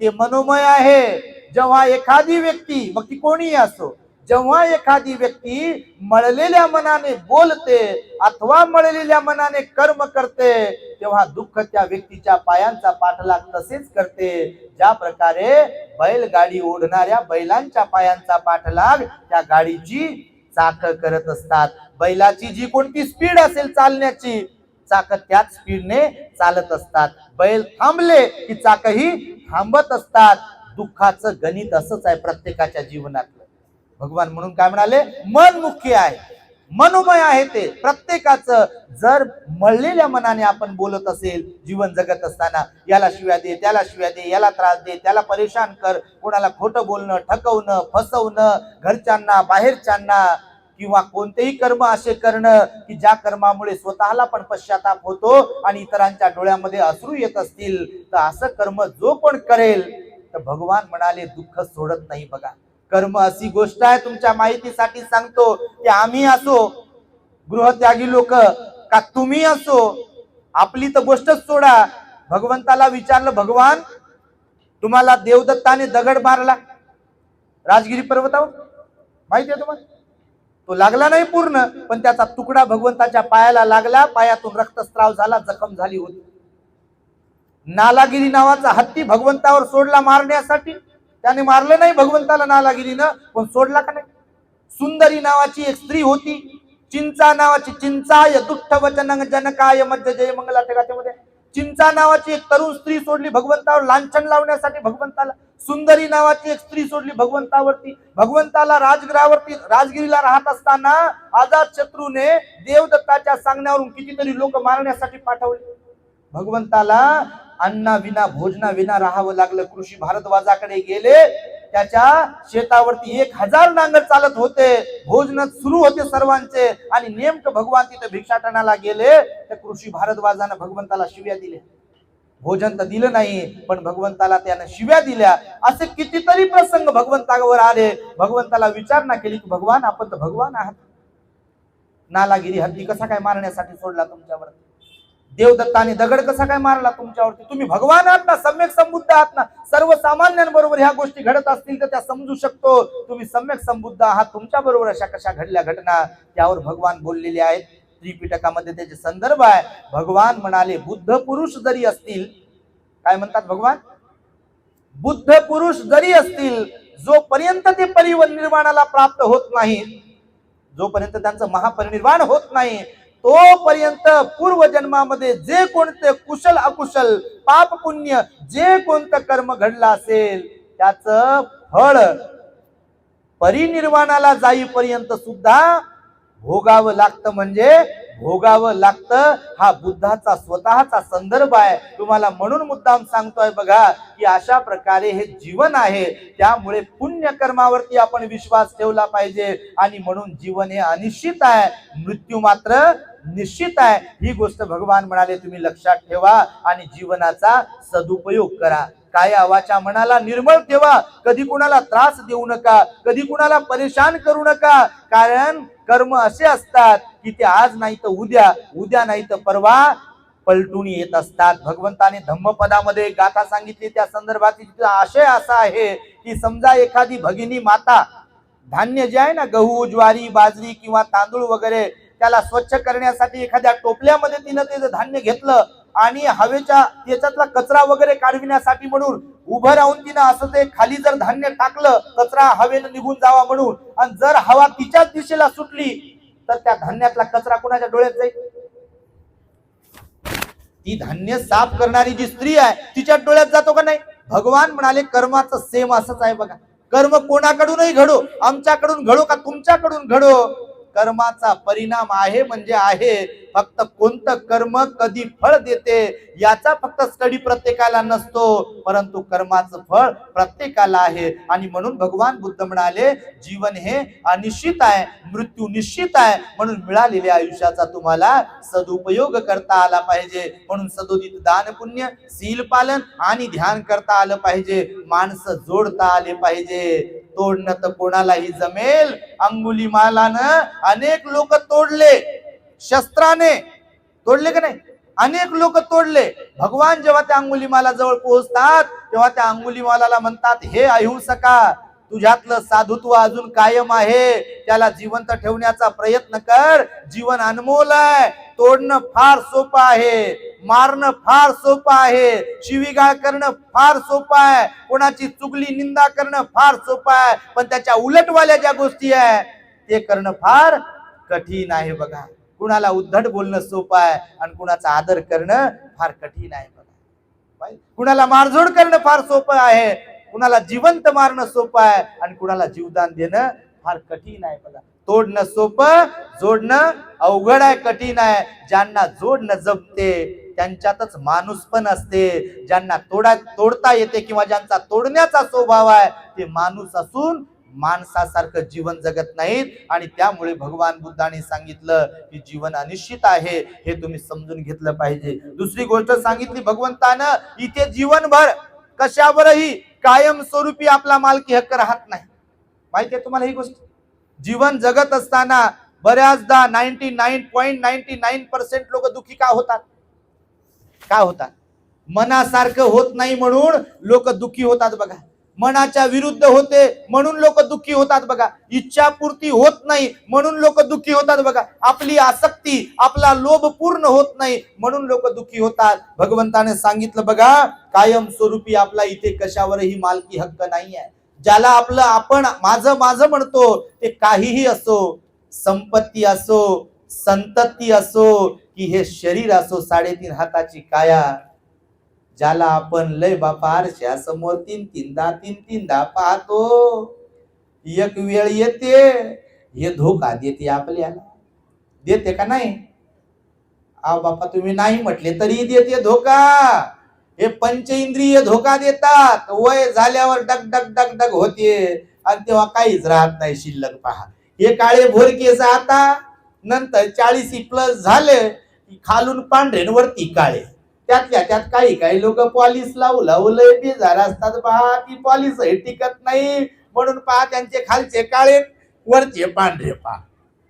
ते मनोमय आहे. जेव्हा एखादी व्यक्ती, मग ती कोणीही असो, जेव्हा एखादी व्यक्ती मळलेल्या मनाने बोलते अथवा मळलेल्या मनाने कर्म करते तेव्हा दुःख त्या व्यक्तीच्या पायांचा पाठलाग तसेच करते. ज्या प्रकारे बैलगाडी ओढणाऱ्या बैलांच्या पायांचा पाठलाग त्या गाडीची चाक करत असतात. बैलाची जी कोणती स्पीड असेल चालण्याची, चाक त्याच स्पीडने चालत असतात. बैल थांबले की चाकही थांबत असतात. दुःखाचं गणित असंच आहे प्रत्येकाच्या जीवनातलं. भगवान म्हणून काय म्हणाले, मन मुख्य आहे, मनोमय आहे ते प्रत्येकाचं. जर मळलेल्या मनाने आपण बोलत असेल जीवन जगत असताना, याला शिव्या दे, त्याला शिव्या दे, याला त्रास दे, त्याला परेशान कर, कोणाला खोटं बोलणं, ठकवणं, फसवणं, घरच्यांना बाहेरच्यांना, किंवा कोणतेही कर्म असे करणं की ज्या कर्मामुळे स्वतःला पण पश्चाताप होतो आणि इतरांच्या डोळ्यामध्ये अश्रू येत असतील, तर असं कर्म जो कोण करेल तर भगवान म्हणाले दुःख सोडत नाही बघा. कर्म अशी गोष्ट आहे, तुमच्या माहितीसाठी सांगतो, की आम्ही असो गृहत्यागी लोक का तुम्ही असो, आपली तर गोष्टच सोडा. भगवंताला विचारलं, भगवान तुम्हाला देवदत्ताने दगड मारला राजगिरी पर्वतावर, माहिती आहे तुम्हाला, तो लागला नाही पूर्ण, पण त्याचा तुकडा भगवंताच्या पायाला लागला, पायातून रक्तस्राव झाला, जखम झाली होती. नालागिरी नावाचा हत्ती भगवंतावर सोडला मारण्यासाठी, त्याने मारलं नाही भगवंताला नालागिरीनं, पण सोडला का नाही. सुंदरी नावाची एक स्त्री होती, चिंचा नावाची, चिंचाय दुष्ट वचन जनकाय मध्य जय मंगला मध्ये, चिंचा नावाची एक तरुण स्त्री सोडली भगवंतावर लांछन लावण्यासाठी भगवंताला. सुंदरी नावाची एक स्त्री सोडली भगवंतावरती. भगवंताला राजगृहावरती, राजगिरीला राहत असताना आजाद शत्रूने देवदत्ताच्या सांगण्यावरून कितीतरी लोक मारण्यासाठी पाठवले. भगवंताला अन्ना विना भोजना विना राहावं लागलं. कृषी भारद्वाजाकडे गेले, त्याच्या शेतावरती 1000 नांगर चालत होते, भोजन सुरू होते सर्वांचे, आणि नेमकं भगवान तिथे भिक्षाटनाला गेले तर कृषी भारद्वाजानं भगवंताला शिव्या दिल्या. भोजन तर दिलं नाही, पण भगवंताला त्यानं शिव्या दिल्या. असे कितीतरी प्रसंग भगवंतावर आले. भगवंताला विचारणा केली की भगवान आपण तर भगवान आहात, नालागिरी हत्ती कसा काय मारण्यासाठी सोडला तुमच्यावर. देवदत्ताने दगड कसा काय मारला तुमच्यावरती? तुम्ही भगवान आहात ना, सम्यक संबुद्ध आहात ना. सर्वसामान्यांबरोबर ह्या गोष्टी घडत असतील तर त्या समजू शकतो. तुम्ही सम्यक संबुद्ध आहात, तुमच्या बरोबर अशा कशा घडल्या घटना, त्यावर भगवान बोललेले आहेत. त्रिपिटकामध्ये त्याचे संदर्भ आहे. भगवान म्हणाले बुद्ध पुरुष जरी असतील, काय म्हणतात भगवान? बुद्ध पुरुष जरी असतील, जोपर्यंत ते परिनिर्वाणाला प्राप्त होत नाही, जोपर्यंत त्यांचं महापरिनिर्वाण होत नाही, तोपर्यंत पूर्व जन्मामध्ये जे कोणते कुशल अकुशल पाप पुण्य जे कोणतं कर्म घडलं असेल त्याचं फळ परिनिर्वाणाला जाईपर्यंत सुद्धा भोगावं लागतं. म्हणजे भोगावं लागतं. हा बुद्धाचा स्वतःचा संदर्भ आहे. तुम्हाला म्हणून मुद्दाम सांगतोय बघा की अशा प्रकारे हे जीवन आहे. त्यामुळे पुण्य कर्मावरती आपण विश्वास ठेवला पाहिजे. आणि म्हणून जीवन हे अनिश्चित आहे, मृत्यू मात्र निश्चित आहे. ही गोष्ट भगवान म्हणाले तुम्ही लक्षात ठेवा आणि जीवनाचा सदुपयोग करा. काया वाचा मनाला निर्मळ ठेवा. कधी कुणाला त्रास देऊ नका, कधी कुणाला परेशान करू नका. कारण कर्म असे असतात की ते आज नाही तर उद्या, उद्या नाही तर परवा पलटून येत असतात. भगवंताने धम्मपदामध्ये गाथा सांगितली, त्या संदर्भात आशय असा आहे की समजा एखादी भगिनी माता धान्य जे आहे ना, गहू ज्वारी बाजरी किंवा तांदूळ वगैरे, त्याला स्वच्छ करण्यासाठी एखाद्या टोपल्यामध्ये तिनं ते धान्य घेतलं आणि हवेच्या त्याच्यातला कचरा वगैरे काढविण्यासाठी म्हणून उभं राहून तिनं असं ते खाली जर धान्य टाकलं, कचरा हवेनं निघून जावा म्हणून, आणि जर हवा तिच्याच दिशेला सुटली तर त्या धान्यातला कचरा कोणाच्या डोळ्यात जाईल? ती धान्य साफ करणारी जी स्त्री आहे तिच्या डोळ्यात जातो का नाही? भगवान म्हणाले कर्माचं सेम असंच आहे बघा. कर्म कोणाकडूनही घडो, आमच्याकडून घडो का तुमच्याकडून घडो, कर्माचा परिणाम आहे म्हणजे आहे. फक्त कोणतं कर्म कधी फळ देते याचा फक्त स्टडी प्रत्येकाला नसतो, परंतु कर्माचं फळ प्रत्येकाला आहे. आणि म्हणून भगवान बुद्ध म्हणाले जीवन हे अनिश्चित आहे, मृत्यू निश्चित आहे. म्हणून मिळालेल्या आयुष्याचा तुम्हाला सदुपयोग करता आला पाहिजे. म्हणून सदोदित दान पुण्य, शील पालन आणि ध्यान करता आलं पाहिजे. माणसं जोडता आले पाहिजे. तोडणं तर कोणालाही जमेल. अंगुलीमालानं अनेक लोक तोडले, शस्त्राने तोडले का नाही? अनेक लोक तोडले. भगवान जेव्हा त्या अंगुलीमाला जवळ पोहोचतात तेव्हा त्या अंगुलीमालाला म्हणतात, हे अहिंसका, तुझ्यातलं साधुत्व अजून कायम आहे, त्याला जिवंत ठेवण्याचा प्रयत्न कर. जीवन अनमोल आहे. तोडणं फार सोपं आहे, मारणं फार सोपं आहे, शिवीगाळ करणं फार सोपं आहे, कोणाची चुगली निंदा करणं फार सोपं आहे, पण त्याच्या उलटवाल्या ज्या गोष्टी आहे ते करणं फार कठीण आहे बघा. कुणाला उद्धट बोलणं सोपं आहे आणि कुणाचा आदर करणं फार कठीण आहे बघा. कुणाला मारझोड करणं फार सोपं आहे, कुणाला जिवंत मारणं सोपं आहे आणि कुणाला जीवदान देणं फार कठीण आहे बघा. तोडणं सोपं, जोडणं अवघड आहे, कठीण आहे. ज्यांना जोडणं जमते त्यांच्यातच माणूस पण असते. ज्यांना तोडता येते किंवा ज्यांचा तोडण्याचा स्वभाव आहे ते माणूस असून माणसासारखं जीवन जगत नाहीत. आणि त्यामुळे भगवान बुद्धाने सांगितलं की जीवन अनिश्चित आहे, हे तुम्ही समजून घेतलं पाहिजे. दुसरी गोष्ट सांगितली भगवंतानं, इथे जीवनभर कशावरही कायम स्वरूपी आपला मालकी हक्क राहत नाही. माहिती आहे तुम्हाला ही गोष्ट? जीवन जगत असताना बऱ्याचदा 99.99% लोक दुःखी का होतात? का होतात? मनासारखं होत नाही म्हणून लोक दुःखी होतात बघा. मनाच्या विरुद्ध होते म्हणून लोक दुःखी होतात बघा. इच्छापूर्ती होत नाही म्हणून लोक दुःखी होतात बघा. आपली आसक्ती, आपला लोभ पूर्ण होत नाही म्हणून लोक दुःखी होतात. भगवंताने सांगितलं बघा, कायम स्वरूपी आपला इथे कशावरही मालकी हक्क नाही आहे. ज्याला आपलं आपण माझं माझं म्हणतो ते काहीही असो, संपत्ती असो, संतती असो की हे शरीर असो, 3.5 हाताची काया, ज्याला आपण लय बापा आरशा समोर तीन-तीनदा पाहतो, एक वेळ येते हे धोका देते आपल्याला. देते का नाही? बापा तुम्ही नाही म्हटले तरी देते धोका. हे पंचेंद्रिय धोका देतात. वय झाल्यावर डग डग डग डग होते आणि तेव्हा काहीच राहत नाही शिल्लक. पहा हे काळे भोर केस आता नंतर 40+ झाले खालून पांढरे वरती काळे. त्यातल्या त्यात काही लोक पॉलिश लावू लय बेजार असतात पहा. ती पॉलिश टिकत नाही म्हणून पहा त्यांचे खालचे काळे वरचे पांढरे पहा.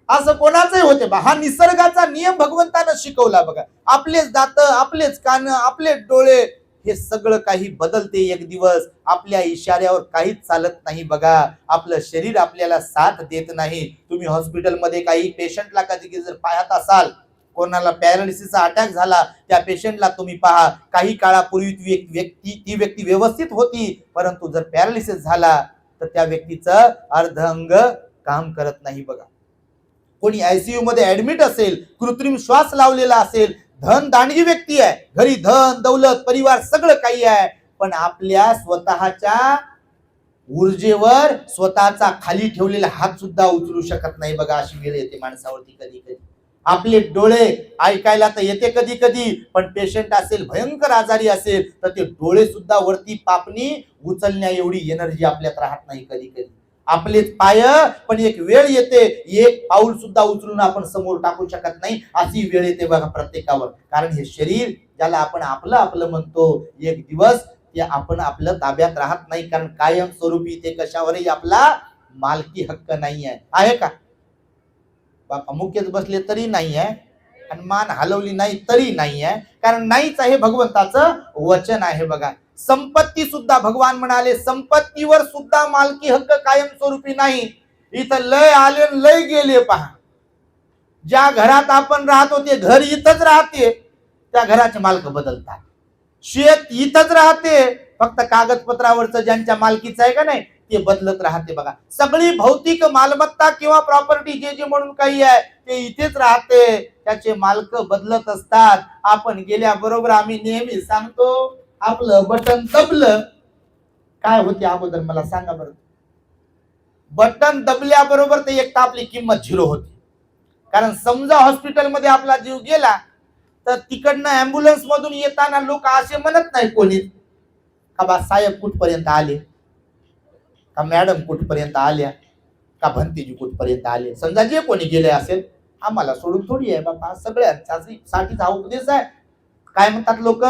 असं कोणाचंही होते बा. हा निसर्गाचा नियम भगवंतानं शिकवला बघा. आपलेच दात, आपलेच कान, आपलेच डोळे, हे सगळं काही बदलते एक दिवस. आपल्या इशाऱ्यावर काहीच चालत नाही बघा. आपलं शरीर आपल्याला साथ देत नाही. तुम्ही हॉस्पिटलमध्ये काही पेशंटला कधी जर पाहत असाल, कोणाला पॅरालिसिसचा अटॅक झाला, त्या पेशंटला तुम्ही पहा, काही काळापूर्वी ती व्यक्ती व्यवस्थित होती, परंतु जर पॅरालिसिस झाला तर त्या व्यक्तीचं अर्ध अंग काम करत नाही बघा. कोणी आयसीयू मध्ये ऍडमिट असेल, कृत्रिम श्वास लावलेला असेल, धन दांडगी व्यक्ती आहे, घरी धन दौलत परिवार सगळं काही आहे, पण आपल्या स्वतःच्या ऊर्जेवर स्वतःचा खाली ठेवलेला हात सुद्धा उचलू शकत नाही बघा. अशी वेळ येते माणसावरती कधी कधी. आपले डोळे ऐकायला तर येते कधी कधी, पण पेशंट असेल, भयंकर आजारी असेल, तर ते डोळे सुद्धा वरती पापणी उचलण्या एवढी एनर्जी आपल्यात राहत नाही कधी कधी. आपलेच पाय, पण एक वेळ येते, एक पाऊल सुद्धा उचलून आपण समोर टाकू शकत नाही, अशी वेळ येते बघा प्रत्येकावर. कारण हे शरीर ज्याला आपण आपलं आपलं म्हणतो, एक दिवस ते आपण आपलं ताब्यात राहत नाही. कारण कायम स्वरूपी ते कशावरही आपला मालकी हक्क नाही आहे का बापा? मुख्यच बसले तरी नाही आहे, आणि मान हलवली नाही तरी नाही आहे, कारण नाहीच आहे भगवंताचं वचन आहे बघा. संपत्ती सुद्धा भगवान म्हणाले, संपत्तीवर सुद्धा मालकी हक्क कायम स्वरूपी नाही. इथं लय आले लय गेले पहा. ज्या घरात आपण राहतो ते घर इथंच राहते, त्या घराचे मालक बदलतात. शेत इथंच राहते, फक्त कागदपत्रावरचं ज्यांच्या मालकीचं आहे का नाही ते बदलत राहते बघा. सगळी भौतिक मालमत्ता किंवा प्रॉपर्टी जे जे म्हणून काही आहे ते इथेच राहते, त्याचे मालक बदलत असतात. आपण गेल्याबरोबर आम्ही नेहमी सांगतो, आपलं बटन दबलं काय होते अगोदर मला सांगा बरं? बटन दबल्याबरोबर ते एक तर आपली किंमत झिरो होती. कारण समजा हॉस्पिटलमध्ये आपला जीव गेला, तर तिकडनं अँब्युलन्स मधून येताना लोक असे म्हणत नाही कोणी का बा साहेब कुठपर्यंत आले, का मॅडम कुठपर्यंत आल्या, का भंतीजी कुठपर्यंत आले. समजा जे कोणी गेले असेल, आम्हाला सोडून थोडी आहे बाबा, सगळ्यांसाठीच हा उपदेश आहे. काय म्हणतात लोक?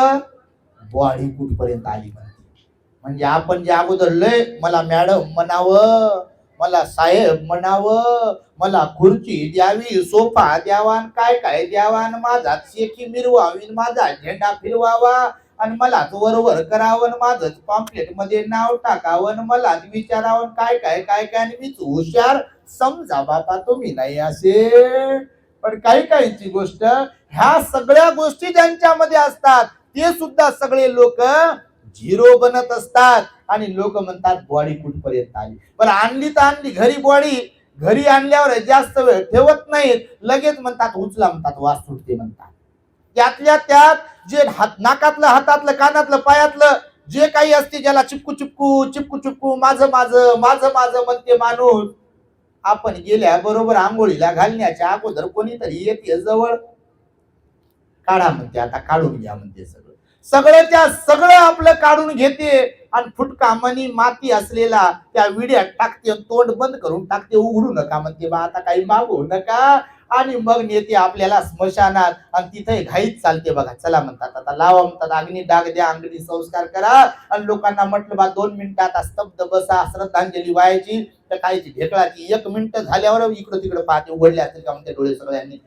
बॉडी कुठपर्यंत आली म्हणते. म्हणजे आपण जे अगोदर लय, मला मॅडम म्हणावं, मला साहेब म्हणावं, मला खुर्ची द्यावी, सोफा द्यावा, काय काय द्यावा, माझा शेकी मिरवावी, माझा झेंडा फिरवावा, आणि मलाच वरवर करावं, माझंच पॉम्पलेट मध्ये नाव टाकावं, मलाच विचारावं, काय काय काय काय, आणि मीच हुशार समजा बाबा. तुम्ही नाही असे, पण काही काहीची गोष्ट, ह्या सगळ्या गोष्टी ज्यांच्यामध्ये असतात ते सुद्धा सगळे लोक झिरो बनत असतात. आणि लोक म्हणतात बॉडी कुठपर्यंत आली. पण आणली तर आणली घरी बॉडी, घरी आणल्यावर जास्त वेळ ठेवत नाहीत, लगेच म्हणतात उचला, म्हणतात वास सुटते म्हणतात. त्यातल्या त्यात जे नाकातलं, हातातलं, कानातलं, पायातलं जे काही असते, ज्याला चिपकू चिपकू चिपकू चिपकू माझं माझं माझं माझं म्हणते माणूस, आपण गेल्या बरोबर आंघोळीला घालण्याच्या अगोदर कोणीतरी येते जवळ, काढा म्हणते, आता काढून घ्या म्हणते, सगळं त्या सगळं आपलं काढून घेते, आणि फुटका मनी माती असलेला त्या विड्यात टाकते, तोंड बंद करून टाकते, उघडू नका म्हणते बा, आता काही मागू नका. आणि मग नेते आपल्याला स्मशानात, आणि तिथे घाईत चालते बघा. चला म्हणतात आता लावा, म्हणतात अग्नी डाग द्या, अंगणी संस्कार करा. आणि लोकांना म्हटलं बा 2 मिनिटात स्तब्ध बसा, श्रद्धांजली व्हायची. तर कायची ढेकळाची 1 मिनिट झाल्यावर इकडं तिकडं पाहते, उघडले असतील का म्हणते डोळे सगळ्यांनी.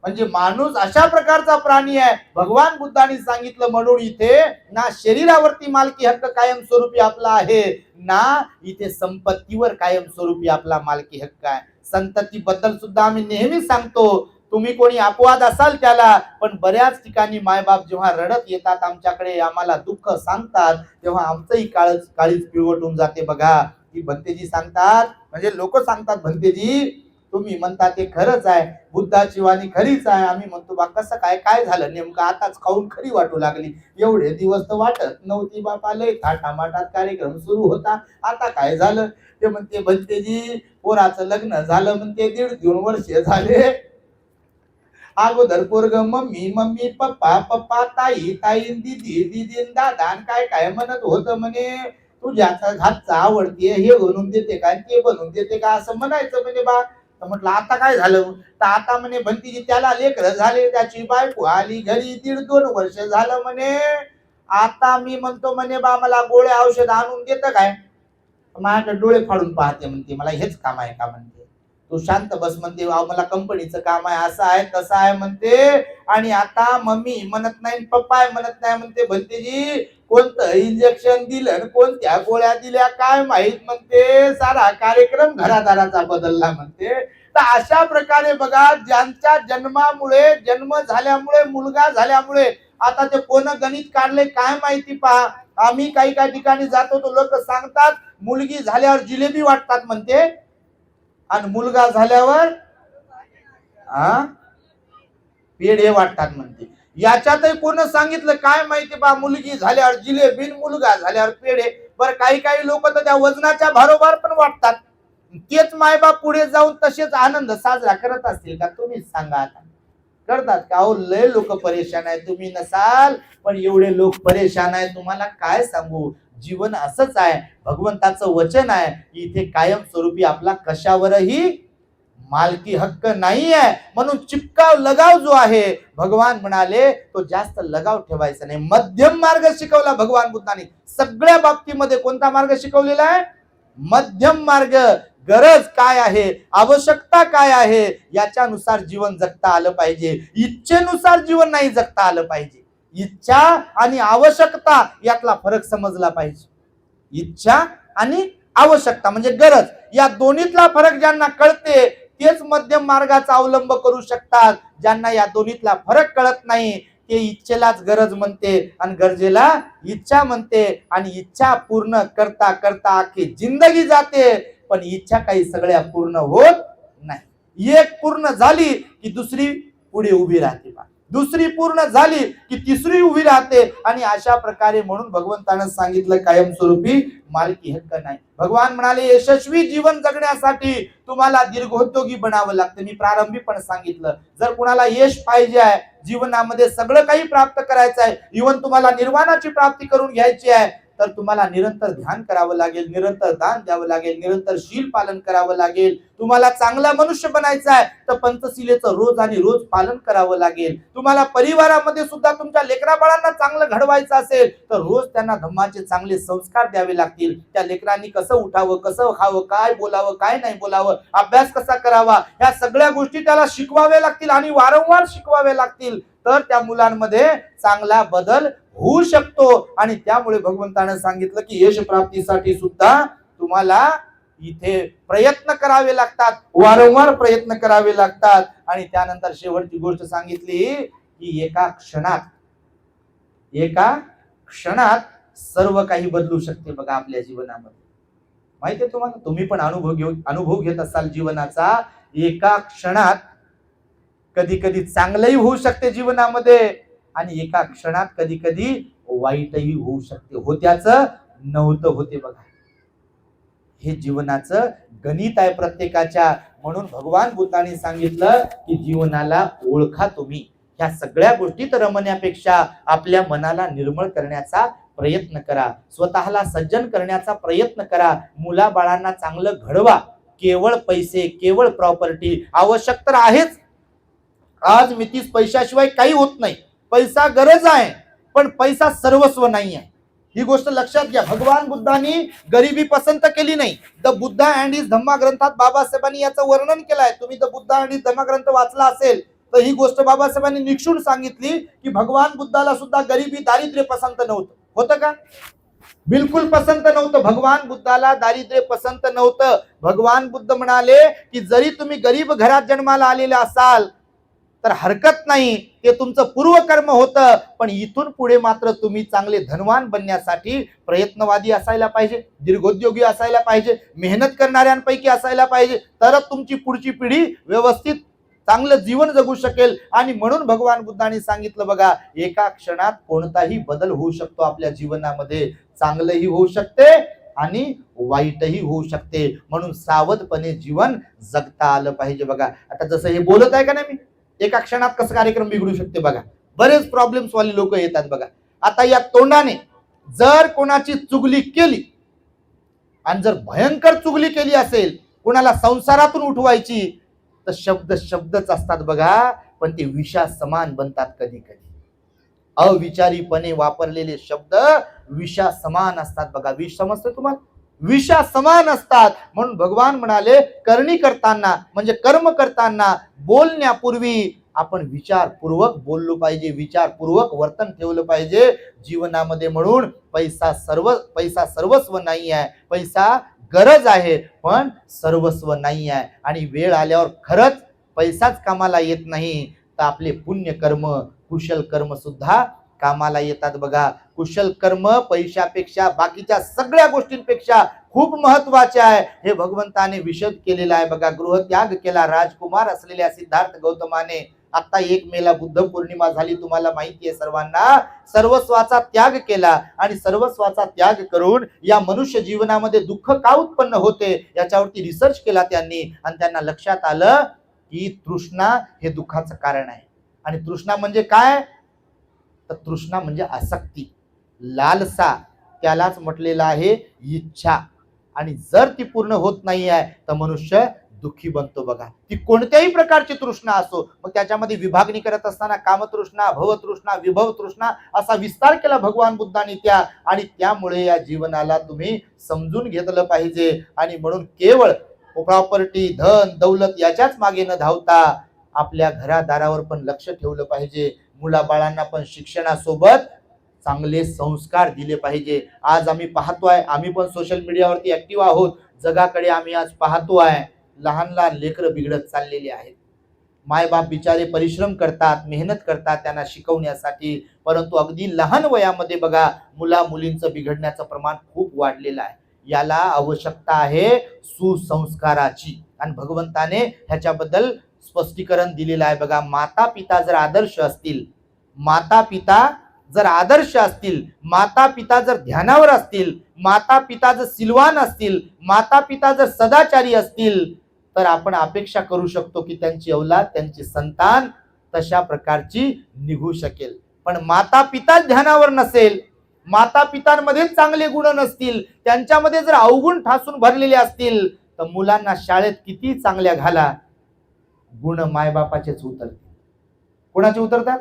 म्हणजे माणूस अशा प्रकारचा प्राणी आहे. भगवान बुद्धांनी सांगितलं म्हणून इथे ना शरीरावरती मालकी हक्क कायम स्वरूपी आपला आहे, ना इथे संपत्तीवर कायम स्वरूपी आपला मालकी हक्क आहे. संतती बद्दल सुद्धा आम्ही नेहमी सांगतो, तुम्ही कोणी अपवाद असाल त्याला, पण बऱ्याच ठिकाणी मायबाप जेव्हा रडत येतात आमच्याकडे, आम्हाला दुःख सांगतात, तेव्हा आमचंही काळीच पिळवटून जाते बघा. ती भंतेजी सांगतात, म्हणजे लोक सांगतात, भंतेजी तुम्ही म्हणता ते खरंच आहे, बुद्धाची वाणी खरीच आहे. आम्ही म्हणतो बा कसं काय, काय झालं नेमकं, आताच खाऊन खरी वाटू लागली, एवढे दिवस तर वाटत नव्हती बापा, लय थाटामाटात कार्यक्रम सुरू होता, आता काय झालं? ते म्हणते भंतेजी पोराचं लग्न झालं म्हणते, 1.5-2 वर्ष झाले. अगोदर पोरग मम्मी मम्मी, पप्पा पप्पा, ताई ताई, दीदी दीदी, दादा काय काय म्हणत होतं म्हणे, तुझ्याचा घातचा आवडते, हे बनवून देते का, ते बनवून देते का, असं म्हणायचं म्हणे बा. तर म्हटलं आता काय झालं? तर आता म्हणे भंतीजी त्याला लेकर झाले, त्याची बायको आली घरी, 1.5-2 वर्ष झालं म्हणे. आता मी म्हणतो म्हणे बा मला गोळ्या औषध आणून देतं काय? माझ्याकडे डोळे फाडून पाहते म्हणते, मला हेच काम आहे का म्हणते. तू शांत बस म्हणते, मला कंपनीचं काम आहे, असं आहे तसं आहे म्हणते. आणि आता मम्मी म्हणत नाही, पप्पा म्हणत नाही म्हणते. भलतेजी कोणतं इंजेक्शन दिलं आणि कोणत्या गोळ्या दिल्या काय माहित म्हणते. सारा कार्यक्रम घरादाराचा बदलला म्हणते. तर अशा प्रकारे बघा, ज्यांच्या जन्मामुळे, जन्म झाल्यामुळे, मुलगा झाल्यामुळे आता ते कोण गणित काढले काय माहिती. पहा, आम्ही काही काही ठिकाणी जातो तो लोक सांगतात मुलगी झाल्यावर जिलेबी वाटतात म्हणते आणि मुलगा झाल्यावर पेढे वाटतात म्हणते. याच्यातही कोण सांगितलं काय माहिती बा, मुलगी झाल्यावर जिलेबी, मुलगा झाल्यावर पेढे. बरं, काही काही लोक तर त्या वजनाच्या भारोभार पण वाटतात. तेच मायबाप पुढे जाऊन तसेच आनंद साजरा करत असतील का? तुम्हीच सांगा आता, करतात का? अहो, लय लोक परेशान आहे. तुम्ही नसाल पण एवढे लोक परेशान आहे, तुम्हाला काय सांगू. जीवन असंच आहे. भगवंताचं वचन आहे, इथे कायमस्वरूपी आपला कशावरही मालकी हक्क नाही आहे. म्हणून चिपकाव लगाव जो आहे, भगवान म्हणाले तो जास्त लगाव ठेवायचा नाही. मध्यम मार्ग शिकवला भगवान बुद्धांनी. सगळ्या बाबतीमध्ये कोणता मार्ग शिकवलेला आहे? मध्यम मार्ग. गरज काय आहे, आवश्यकता काय आहे, याच्यानुसार जीवन जगता आलं पाहिजे. इच्छेनुसार जीवन नाही जगता आलं पाहिजे. इच्छा आणि आवश्यकता यातला फरक समजला पाहिजे. इच्छा आणि आवश्यकता म्हणजे गरज, या दोन्हीतला फरक ज्यांना कळते तेच मध्यम मार्गाचा अवलंब करू शकतात. ज्यांना या दोन्हीतला फरक कळत नाही ते इच्छेलाच गरज म्हणते आणि गरजेला इच्छा म्हणते. आणि इच्छा पूर्ण करता करता अख्खी जिंदगी जाते, पण इच्छा काही सगळ्या पूर्ण होत नाही. एक पूर्ण झाली की दुसरी पुढे उभी राहते, दुसरी पूर्ण झाली की तिसरी उभी राहते. आणि अशा प्रकारे म्हणून भगवंतानं सांगितलं कायमस्वरूपी मालकी हक्क नाही. भगवान म्हणाले यशस्वी जीवन जगण्यासाठी तुम्हाला दीर्घोद्योगी बनावं लागतं. मी प्रारंभी पण सांगितलं, जर कुणाला यश पाहिजे आहे जीवनामध्ये, सगळं काही प्राप्त करायचं आहे, इव्हन तुम्हाला निर्वाणाची प्राप्ती करून घ्यायची आहे, तर तुम्हाला निरंतर ध्यान करावं लागेल, निरंतर दान द्यावं लागेल, निरंतर शील पालन करावं लागेल. तुम्हाला चांगला मनुष्य बनायचा आहे तर पंचशीलेचं रोज आणि रोज पालन करावं लागेल. तुम्हाला परिवारामध्ये सुद्धा तुमच्या लेकरा बाळांना चांगलं घडवायचं असेल तर रोज त्यांना धम्माचे चांगले संस्कार द्यावे लागतील. त्या लेकरांनी कसं उठावं, कसं खावं, काय बोलावं, काय नाही बोलावं, अभ्यास कसा करावा, ह्या सगळ्या गोष्टी त्याला शिकवाव्या लागतील आणि वारंवार शिकवाव्या लागतील. तर त्या मुलांमध्ये चांगला बदल होऊ शकतो. आणि त्यामुळे भगवंतानं सांगितलं की यश प्राप्तीसाठी सुद्धा तुम्हाला इथे प्रयत्न करावे लागतात, वारंवार प्रयत्न करावे लागतात. आणि त्यानंतर शेवटची गोष्ट सांगितली की एका क्षणात सर्व काही बदलू शकते. बघा आपल्या जीवनामध्ये माहितीये तुम्हाला, तुम्ही पण अनुभव घेत असाल जीवनाचा. एका क्षणात कधी कधी चांगलंही होऊ शकते जीवनामध्ये आणि एका क्षणात कधी कधी वाईटही होऊ शकते. होत्याचं नव्हतं होते. बघा, हे जीवनाचं गणित आहे प्रत्येकाच्या. म्हणून भगवान बुद्धांनी सांगितलं की जीवनाला ओळखा तुम्ही. ह्या सगळ्या गोष्टीत रमण्यापेक्षा आपल्या मनाला निर्मळ करण्याचा प्रयत्न करा, स्वतःला सज्जन करण्याचा प्रयत्न करा, मुलाबाळांना चांगलं घडवा. केवळ पैसे, केवळ प्रॉपर्टी आवश्यक तर आहेच. आज मितीस पैशाशिवाय काही होत नाही. पैसा गरज आहे पण पैसा सर्वस्व नाही आहे, ही गोष्ट लक्षात घ्या. भगवान बुद्धांनी गरिबी पसंत केली नाही. द बुद्धा अँड हिज धम्मा ग्रंथात बाबासाहेबांनी याचं वर्णन केलं आहे. तुम्ही द बुद्धा अँड हिज धम्मा ग्रंथ वाचला असेल तर ही गोष्ट बाबासाहेबांनी निक्षून सांगितली की भगवान बुद्धाला सुद्धा गरिबी, दारिद्र्य पसंत नव्हतं. होतं का? बिलकुल पसंत नव्हतं. भगवान बुद्धाला दारिद्र्य पसंत नव्हतं. भगवान बुद्ध म्हणाले की जरी तुम्ही गरीब घरात जन्माला आलेले असाल तर हरकत नाही, ते तुमचं पूर्वकर्म होतं. पण इथून पुढे मात्र तुम्ही चांगले धनवान बनण्यासाठी प्रयत्नवादी असायला पाहिजे, दीर्घोद्योगी असायला पाहिजे, मेहनत करणाऱ्यांपैकी असायला पाहिजे. तरच तुमची पुढची पिढी व्यवस्थित चांगलं जीवन जगू शकेल. आणि म्हणून भगवान बुद्धांनी सांगितलं बघा, एका क्षणात कोणताही बदल होऊ शकतो आपल्या जीवनामध्ये. चांगलंही होऊ शकते आणि वाईटही होऊ शकते. म्हणून सावधपणे जीवन जगता आलं पाहिजे. बघा आता जसं हे बोलत आहे का नाही मी, एका क्षणात कसं कार्यक्रम बिघडू शकते. बघा बरेच प्रॉब्लेम्स वाले लोक येतात. बघा आता या तोंडाने जर कोणाची चुगली केली आणि जर भयंकर चुगली केली असेल, कोणाला संसारातून उठवायची, तर शब्दच असतात बघा, पण ते विषा समान बनतात. कधी कधी अविचारीपणे वापरलेले शब्द विषा समान असतात. बघा विष समजते तुम्हाला? विषा समान असतात. म्हणून भगवान म्हणाले करणी करताना म्हणजे कर्म करताना बोलण्यापूर्वी आपण विचारपूर्वक बोललो पाहिजे, विचारपूर्वक वर्तन ठेवलं पाहिजे जीवनामध्ये. म्हणून पैसा सर्वस्व नाही आहे, पैसा गरज आहे पण सर्वस्व नाही आहे. आणि वेळ आल्यावर खरंच पैसाच कामाला येत नाही तर आपले पुण्य कर्म कुशल कर्म सुद्धा कामाला येतात बघा. कुशल कर्म पैशापेक्षा बाकीच्या सगळ्या गोष्टींपेक्षा खूप महत्वाचे आहे. हे भगवंताने विशद केलेला आहे बघा. गृहत्याग केला राजकुमार असलेल्या सिद्धार्थ गौतमाने. आता 1 मेला बुद्ध पौर्णिमा झाली, तुम्हाला माहिती आहे सर्वांना. सर्वस्वाचा त्याग केला आणि सर्वस्वाचा त्याग करून या मनुष्य जीवनामध्ये दुःख का उत्पन्न होते याच्यावरती रिसर्च केला त्यांनी आणि त्यांना लक्षात आलं की तृष्णा हे दुःखाचं कारण आहे. आणि तृष्णा म्हणजे काय? तर तृष्णा म्हणजे आसक्ती, लालसा, त्यालाच म्हटलेलं आहे इच्छा. आणि जर ती पूर्ण होत नाही आहे तर मनुष्य दुःखी बनतो बघा. ती कोणत्याही प्रकारची तृष्णा असो. मग त्याच्यामध्ये विभागणी करत असताना कामतृष्णा, भवतृष्णा, विभव तृष्णा असा विस्तार केला भगवान बुद्धांनी त्या. आणि त्यामुळे या जीवनाला तुम्ही समजून घेतलं पाहिजे. आणि म्हणून केवळ प्रॉपर्टी, धन दौलत याच्याच मागे न धावता आपल्या घरादारावर पण लक्ष ठेवलं पाहिजे. मुलाबाळांना पण शिक्षणासोबत चांगले संस्कार दिले पाहिजे. आज आम्ही पाहतोय, आम्ही पण सोशल मीडियावरती ऍक्टिव्ह आहोत, जगाकडे आम्ही आज पाहतोय लहान लहान लेकरं बिघडत चाललेली आहेत. मायबाप बिचारे परिश्रम करतात, मेहनत करतात त्यांना शिकवण्यासाठी, परंतु अगदी लहान वयामध्ये बघा मुला मुलींचं बिघडण्याचं प्रमाण खूप वाढलेलं आहे. याला आवश्यकता आहे सुसंस्काराची आणि भगवंताने ह्याच्याबद्दल स्पष्टीकरण दिलेलं आहे बघा. माता पिता जर आदर्श असतील, माता पिता जर आदर्श असतील, माता पिता जर ध्यानावर असतील, माता पिता जर सिलवान असतील, माता पिता जर सदाचारी असतील तर आपण अपेक्षा करू शकतो की त्यांची औलाद, त्यांची संतान तशा प्रकारची निघू शकेल. पण माता पिता ध्यानावर नसेल, माता पितांमध्ये चांगले गुण नसतील, त्यांच्यामध्ये जर अवगुण ठासून भरलेले असतील तर मुलांना शाळेत किती चांगल्या घाला, गुण मायबापाचेच उतरतील. कोणाचे उतरतात?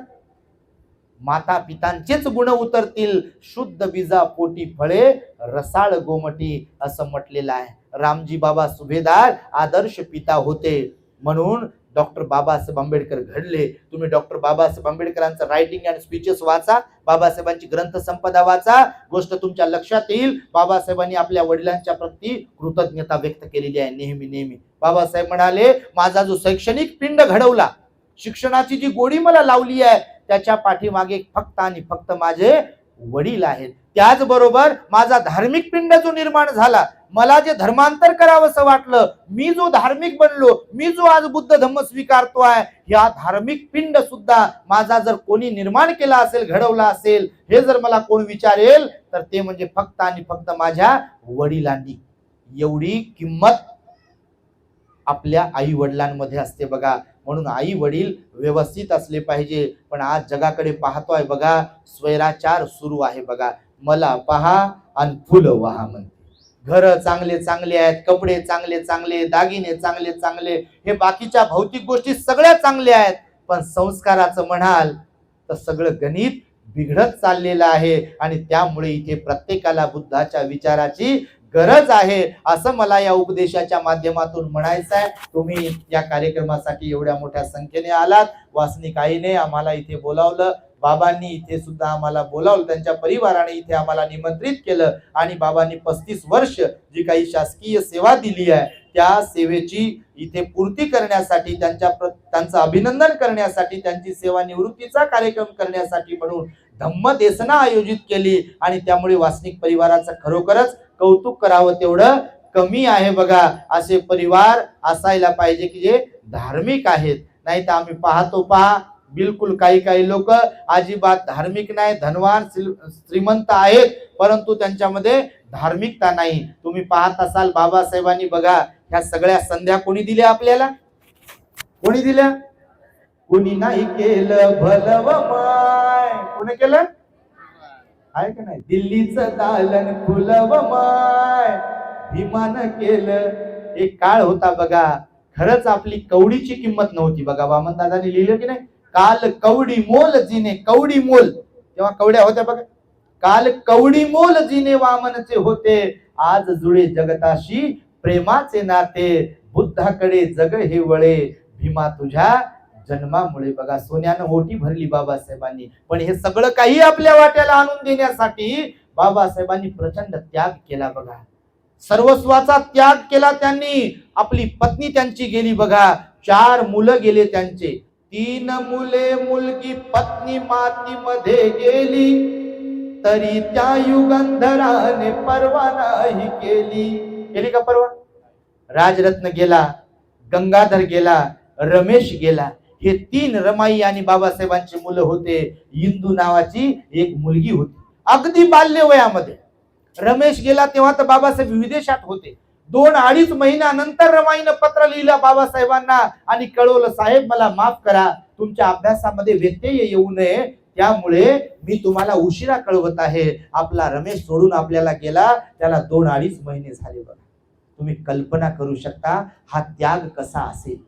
माता पितांचेच गुण उतरतील. शुद्ध बीजा पोटी फळे रसाळ गोमटी असं म्हटलेलं आहे. रामजी बाबा सुभेदार आदर्श पिता होते म्हणून डॉक्टर बाबासाहेब आंबेडकर घडले. तुम्ही डॉक्टर बाबासाहेब आंबेडकरांचं रायटिंग अँड स्पीचेस वाचा, बाबासाहेबांची ग्रंथ संपदा वाचा, गोष्ट तुमच्या लक्षात येईल. बाबासाहेबांनी आपल्या वडिलांच्या प्रती कृतज्ञता व्यक्त केलेली आहे नेहमी नेहमी. बाबासाहेब म्हणाले माझा जो शैक्षणिक पिंड घडवला, शिक्षणाची जी गोडी मला लावली आहे त्याच्या पाठीमागे फक्त आणि फक्त माझे वडील आहेत. त्याचबरोबर माझा धार्मिक पिंड जो निर्माण झाला, मला जे धर्मांतर करावंसं वाटलं, मी जो धार्मिक बनलो, मी जो आज बुद्ध धम्म स्वीकारतोय, या धार्मिक पिंड सुद्धा माझा जर कोणी निर्माण केला असेल, घडवला असेल, हे जर मला कोण विचारेल तर ते म्हणजे फक्त आणि फक्त माझ्या वडिलांनी. एवढी किंमत आपल्या आई वडिलांमध्ये असते बघा. म्हणून आई वडील व्यवस्थित असले पाहिजे. पण आज जगाकडे पाहतोय बघा, स्वैराचार सुरू आहे बघा. मला पहा आणि फुलं वाहा म्हणते. घर चांगले चांगले आहेत, कपडे चांगले चांगले, दागिने चांगले चांगले, हे बाकीच्या भौतिक गोष्टी सगळ्या चांगल्या आहेत, पण संस्काराचं म्हणाल तर सगळं गणित बिघडत चाललेलं आहे. आणि त्यामुळे इथे प्रत्येकाला बुद्धाच्या विचाराची गरज आहे असं मला या उपदेशाच्या माध्यमातून म्हणायचं आहे. तुम्ही या कार्यक्रमासाठी एवढ्या मोठ्या संख्येने आलात. वासनिक आईने आम्हाला इथे बोलावलं, बाबांनी इथे सुद्धा आम्हाला बोलावलं, त्यांच्या परिवाराने इथे आम्हाला निमंत्रित केलं आणि बाबांनी 35 वर्ष जी काही शासकीय सेवा दिली आहे त्या सेवेची इथे पूर्ती करण्यासाठी, त्यांचं अभिनंदन करण्यासाठी, त्यांची सेवा निवृत्तीचा कार्यक्रम करण्यासाठी म्हणून धम्म देसना आयोजित केली. आणि त्यामुळे वासनिक परिवाराचं खरोखरच कौतुक करावं तेवढं कमी आहे बघा. असे परिवार असायला पाहिजे की जे धार्मिक आहेत. नाही तर आम्ही पाहतो पहा, बिलकुल काही काही लोक अजिबात धार्मिक नाही, धनवान श्रीमंत आहेत परंतु त्यांच्यामध्ये धार्मिकता नाही. तुम्ही पाहत असाल बाबासाहेबांनी बघा ह्या सगळ्या संध्या कोणी दिल्या आपल्याला? कोणी दिल्या? कोणी नाही केलं भलव माय. कोणी केलं आहे का नाही? दिल्लीचं दालन फुलव माय भीमान केलं. एक काळ होता बघा, खरंच आपली कवडीची किंमत नव्हती बघा. वामन दादांनी लिहिलं की नाही, काल कवडी मोल जिने, कवडी मोल तेव्हा कवड्या होत्या बघा. काल कवडी मोल जिने वामनचे होते, आज जुळे जगताशी प्रेमाचे नाते, बुद्धाकडे जग हे वळे, भीमा तुझ्या जन्मामुळे. बघा, सोन्यानं ओटी भरली बाबासाहेबांनी, पण हे सगळं काही आपल्या वाट्याला आणून देण्यासाठी बाबासाहेबांनी प्रचंड त्याग केला. बघा, सर्वस्वाचा त्याग केला त्यांनी. आपली पत्नी त्यांची गेली बघा, 4 मुलं गेले त्यांचे, 3 मुले मुलगी पत्नी मातीमध्ये गेली, तरी त्या युगंधराने परवा नाही केली का परवा? राजरत्न गेला, गंगाधर गेला, रमेश गेला. हे 3 रमाई आणि बाबासाहेबांची मुलं होते. इंदू नावाची एक मुलगी होती अगदी बाल्य वयामध्ये. रमेश गेला तेव्हा तर बाबासाहेब विदेशात होते. 2-2.5 महिन्यानंतर रमाईनं पत्र लिहिलं बाबासाहेबांना आणि कळवलं, साहेब मला माफ करा, तुमच्या अभ्यासामध्ये व्यत्यय येऊ नये, त्यामुळे मी तुम्हाला उशिरा कळवत आहे. आपला रमेश सोडून आपल्याला गेला, त्याला 2-2.5 महिने झाले. बघा, तुम्ही कल्पना करू शकता हा त्याग कसा असेल.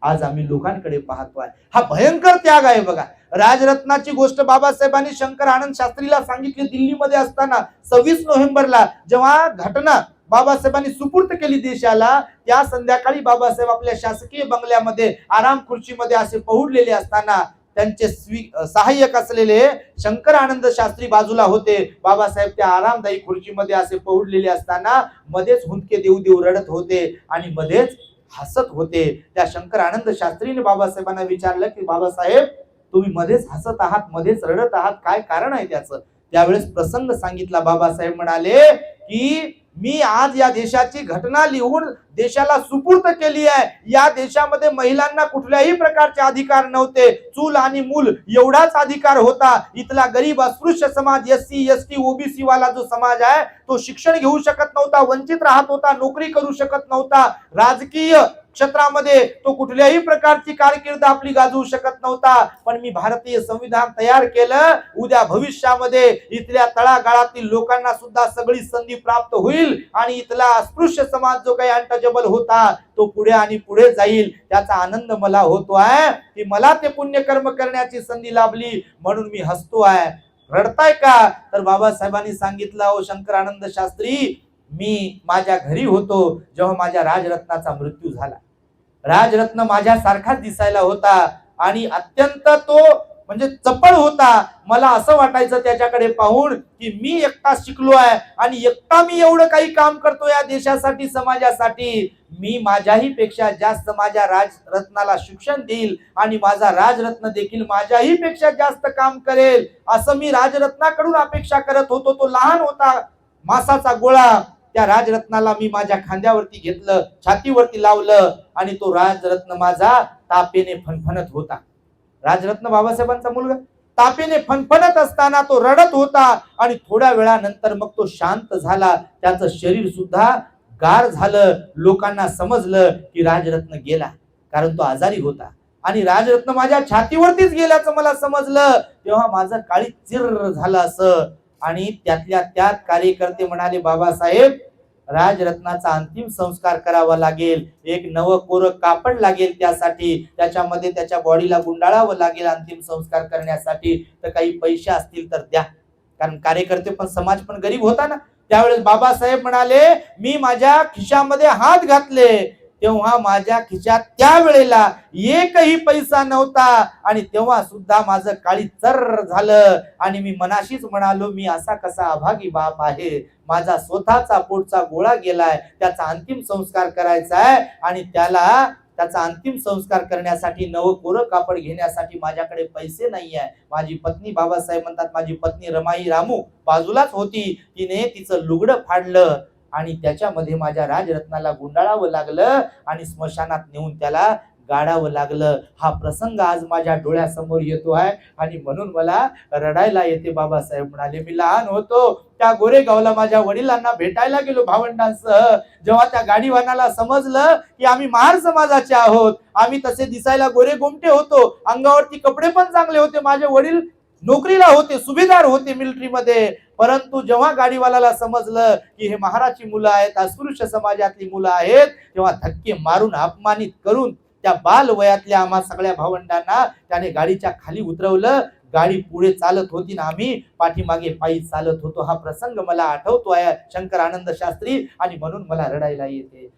आज आम्ही लोकांकडे पाहतोय, हा भयंकर त्याग आहे. बघा, राजरत्नाची गोष्ट बाबासाहेबांनी शंकर आनंद शास्त्रीला सांगितली दिल्लीमध्ये असताना 26 नोव्हेंबरला, जेव्हा घटना बाबासाहेबांनी सुपूर्त केली देशाला. त्या संध्याकाळी बाबासाहेब आपल्या शासकीय बंगल्यामध्ये आराम खुर्चीमध्ये असे पहुडलेले असताना त्यांचे सहाय्यक असलेले शंकर आनंद शास्त्री बाजूला होते. बाबासाहेब त्या आरामदायी खुर्चीमध्ये असे पहुडलेले असताना मध्येच हुंदके देऊ देऊ रडत होते आणि मध्येच हसत होते. त्या शंकर आनंद शास्त्रीने बाबासाहेबांना विचारलं की बाबासाहेब, तुम्ही मध्येच हसत आहात, मध्येच रडत आहात, काय कारण आहे त्याचं? त्यावेळेस प्रसंग सांगितला. बाबासाहेब म्हणाले की मी आज या देशाची घटना लिहून देशाला सुपूर्त केली आहे. या देशामध्ये महिलांना कुठल्याही प्रकारचे अधिकार नव्हते. चूल आणि मूल एवढाच अधिकार होता. इथला गरीब अस्पृश्य समाज, SC ST OBC वाला जो समाज आहे तो शिक्षण घेऊ शकत नव्हता, वंचित राहत होता, नोकरी करू शकत नव्हता, राजकीय क्षेत्रामध्ये तो कुठल्याही प्रकारची कारकीर्द आपली गाजवू शकत नव्हता. पण मी भारतीय संविधान तयार केलं, उद्या भविष्यामध्ये इथल्या तळागाळातील लोकांना सुद्धा सगळी संधी प्राप्त होईल आणि इथला अस्पृश्य समाज जो काही अनटचेबल होता तो पुढे आणि पुढे जाईल. त्याचा आनंद मला होतो आहे की मला ते पुण्यकर्म करण्याची संधी लाभली, म्हणून मी हसतो आहे. रडताय का? तर बाबासाहेबांनी सांगितलं, ओ शंकर आनंद शास्त्री, मी माझ्या घरी होतो जेव्हा माझ्या राजरत्नाचा मृत्यू झाला. राजरत्न माझ्यासारखाच दिसायला होता आणि अत्यंत तो म्हणजे चपळ होता. मला असं वाटायचं त्याच्याकडे पाहून की मी एकटा शिकलो आहे आणि एकटा मी एवढं काही काम करतो या देशासाठी, समाजासाठी. मी माझ्याही पेक्षा जास्त माझ्या राजरत्नाला शिक्षण देईल आणि माझा राजरत्न देखील माझ्याही पेक्षा जास्त काम करेल, असं मी राजरत्नाकडून अपेक्षा करत होतो. तो लहान होता, मासाचा गोळा. त्या राजरत्नाला मी माझ्या खांद्यावरती घेतलं, छातीवरती लावलं आणि तो राजरत्न माझा तापेने फणफणत होता. राजरत्न बाबासाहेबांचा मुलगा तापेने फणफणत असताना तो रडत होता आणि थोड्या वेळानंतर मग तो शांत झाला. त्याचं शरीर सुद्धा गार झालं. लोकांना समजलं की राजरत्न गेला, कारण तो आजारी होता आणि राजरत्न माझ्या छातीवरतीच गेल्याचं मला समजलं. तेव्हा माझं काळीज चिर झालं असं. आणि त्यातल्या त्यात कार्यकर्ते म्हणाले, बाबासाहेब, राजरत्नाचा अंतिम संस्कार करावा लागेल, एक नवं कोरं कापड लागेल, त्यासाठी त्याच्यामध्ये त्याच्या बॉडीला गुंडाळावं लागेल अंतिम संस्कार करण्यासाठी, तर काही पैसे असतील तर द्या. कारण कार्यकर्ते पण, समाज पण गरीब होता ना. त्यावेळेस बाबासाहेब म्हणाले, मी माझ्या खिशामध्ये हात घातले तेव्हा माझ्या खिशात त्यावेळेला एकही पैसा नव्हता आणि तेव्हा सुद्धा माझं काळी चर्र झालं आणि मी मनाशीच म्हणालो, मी असा कसा अभागी बाप आहे, माझा स्वतःचा पोटचा गोळा गेलाय, त्याचा अंतिम संस्कार करायचा आहे आणि त्याचा अंतिम संस्कार करण्यासाठी नवं कोरं कापड घेण्यासाठी माझ्याकडे पैसे नाही आहे. माझी पत्नी, बाबासाहेब म्हणतात, माझी पत्नी रमाई रामू बाजूलाच होती. तिने तिचं लुगडं फाडलं आणि त्याच्यामध्ये माझ्या राजरत्नाला गुंडाळावं लागलं आणि स्मशानात नेऊन त्याला गाडावं लागलं. हा प्रसंग आज माझ्या डोळ्यासमोर येतो आहे आणि म्हणून मला रडायला येते. बाबासाहेब म्हणाले, मी लहान होतो, त्या गोरेगावला माझ्या वडिलांना भेटायला गेलो भावंडांसह. जेव्हा त्या गाडीवानाला समजलं की आम्ही महार समाजाचे आहोत, आम्ही तसे दिसायला गोरे गोमटे होतो, अंगावरती कपडे पण चांगले होते, माझे वडील नोकरीला होते, सुभेदार होते मिलिटरीमध्ये, परंतु जेव्हा गाडीवाल्याला समजलं की हे महाराची मुलं आहेत, अस्पृश्य समाजातली मुलं आहेत, तेव्हा धक्के मारून अपमानित करून त्या बाल वयातल्या आम्हा सगळ्या भावंडांना त्याने गाडीच्या खाली उतरवलं. गाडी पुढे चालत होती ना आम्ही पाठीमागे पायी चालत होतो. हा प्रसंग मला आठवतो आहे शंकर आनंद शास्त्री, आणि म्हणून मला रडायला येते.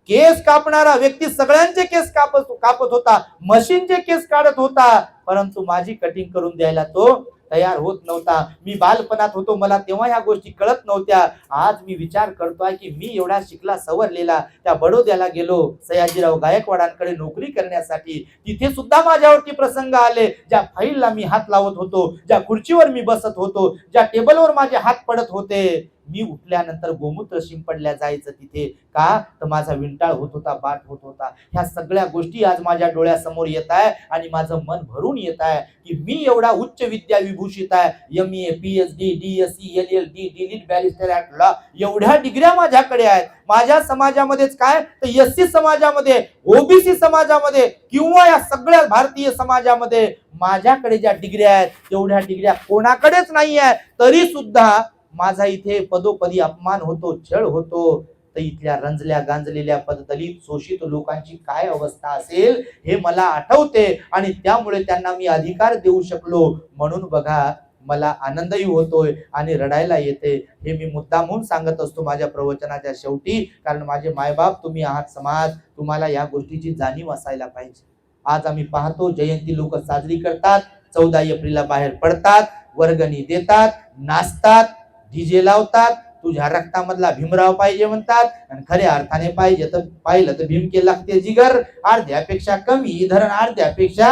केस कापणारा व्यक्ती सगळ्यांचे केस कापत होता, मशीनचे केस काढत होता, परंतु माझी कटिंग करून द्यायला तो तयार होत नव्हता. मी बालपणात होतो, मला तेव्हा ह्या गोष्टी कळत नव्हत्या. आज मी विचार करतोय की मी एवढा शिकला सवरलेला त्या बडोद्याला गेलो सयाजीराव गायकवाडांकडे नोकरी करण्यासाठी. तिथे सुद्धा माझ्यावरती प्रसंग आले. ज्या फाईलला मी हात लावत होतो, ज्या खुर्चीवर मी बसत होतो, ज्या टेबलवर माझे हात पडत होते, मी उठल्यानंतर गोमूत्र शिंपडल्या जायचं तिथे. का तर माझा विंटाळ होत होता, बाट होत होता. ह्या सगळ्या गोष्टी आज माझ्या डोळ्यासमोर येत आहे आणि माझं मन भरून येत आहे की मी एवढा उच्च विद्या विभूषित आहे. MA, PhD, DSc, LLD, DLIT, barrister at law, एवढ्या डिग्र्या माझ्याकडे आहेत. माझ्या समाजामध्येच काय तर SC समाजामध्ये, OBC समाजामध्ये किंवा या सगळ्या भारतीय समाजामध्ये माझ्याकडे ज्या डिग्र्या आहेत तेवढ्या डिग्र्या कोणाकडेच नाही आहे. तरी सुद्धा माझा इथे पदोपदी अपमान होतो, छळ होतो. तर इथल्या रंजल्या गांजलेल्या पददलित शोषित लोकांची काय अवस्था असेल हे मला आठवते, आणि त्यामुळे त्यांना मी अधिकार देऊ शकलो म्हणून बघा मला आनंदही होतोय आणि रडायला येते. हे मी मुद्दामून सांगत असतो माझ्या प्रवचनाच्या शेवटी, कारण माझे मायबाप तुम्ही आहात समाज, तुम्हाला या गोष्टीची जाणीव असायला पाहिजे. आज आम्ही पाहतो जयंती लोक साजरी करतात, 14 एप्रिलला बाहेर पडतात, वर्गणी देतात, नाचतात, डीजे लावतात, तुझ्या रक्तामधला भीमराव पाहिजे म्हणतात, आणि खऱ्या अर्थाने पाहिजे तर पाहिलं तर भीमके लागते जिगर. अर्ध्यापेक्षा कमी धरण अर्ध्यापेक्षा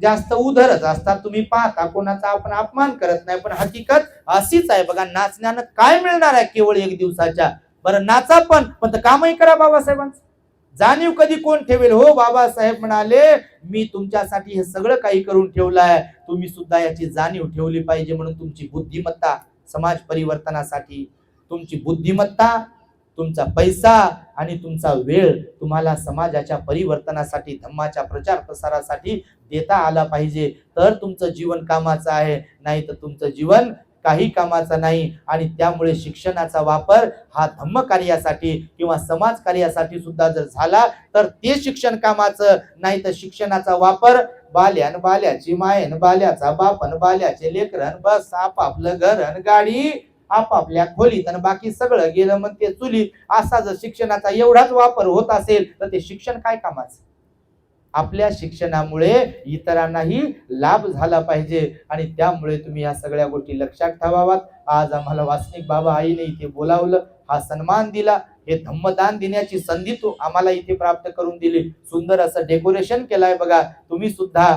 जास्त उधरच असतात. तुम्ही पाहता कोणाचा आपण अपमान करत नाही, पण हकीकत अशीच आहे. बघा नाचण्यानं काय मिळणार आहे केवळ एक दिवसाच्या. बरं नाचा पण कामही करा बाबासाहेबांचं. जाणीव कधी कोण ठेवेल हो. बाबासाहेब म्हणाले मी तुमच्यासाठी हे सगळं काही करून ठेवलं आहे, तुम्ही सुद्धा याची जाणीव ठेवली पाहिजे. म्हणून तुमची बुद्धिमत्ता समाज परिवर्तनासाठी, तुमची बुद्धिमत्ता, तुमचा पैसा आणि तुमचा वेळ तुम्हाला समाजाच्या परिवर्तनासाठी, धम्माच्या प्रचार प्रसारासाठी देता आला पाहिजे. तर तुमचं जीवन कामाचं आहे, नाही तर तुमचं जीवन काही कामाचा नाही. आणि त्यामुळे शिक्षणाचा वापर हा धम्म कार्यासाठी किंवा समाज कार्यासाठी सुद्धा जर झाला तर ते शिक्षण कामाचं, नाही तर शिक्षणाचा वापर बाल्यान बाल्याची मायन बाल्याचा बापन बाल्याचे लेकरन बस आपापलं घरन गाडी आपापल्या खोलीत आणि बाकी सगळं गेलं मग ते चुलीत. असा जर शिक्षणाचा एवढाच वापर होत असेल तर ते शिक्षण काय कामाचं. आपल्या शिक्षणामुळे इतरांनाही लाभ झाला पाहिजे, आणि त्यामुळे तुम्ही या सगळ्या गोष्टी लक्षात ठेवाव्यात. आज आम्हाला वासनिक बाबा आईने इथे बोलावलं, हा सन्मान दिला, हे धम्मदान देण्याची संधी तो आम्हाला इथे प्राप्त करून दिली. सुंदर असं डेकोरेशन केलंय बघा. तुम्ही सुद्धा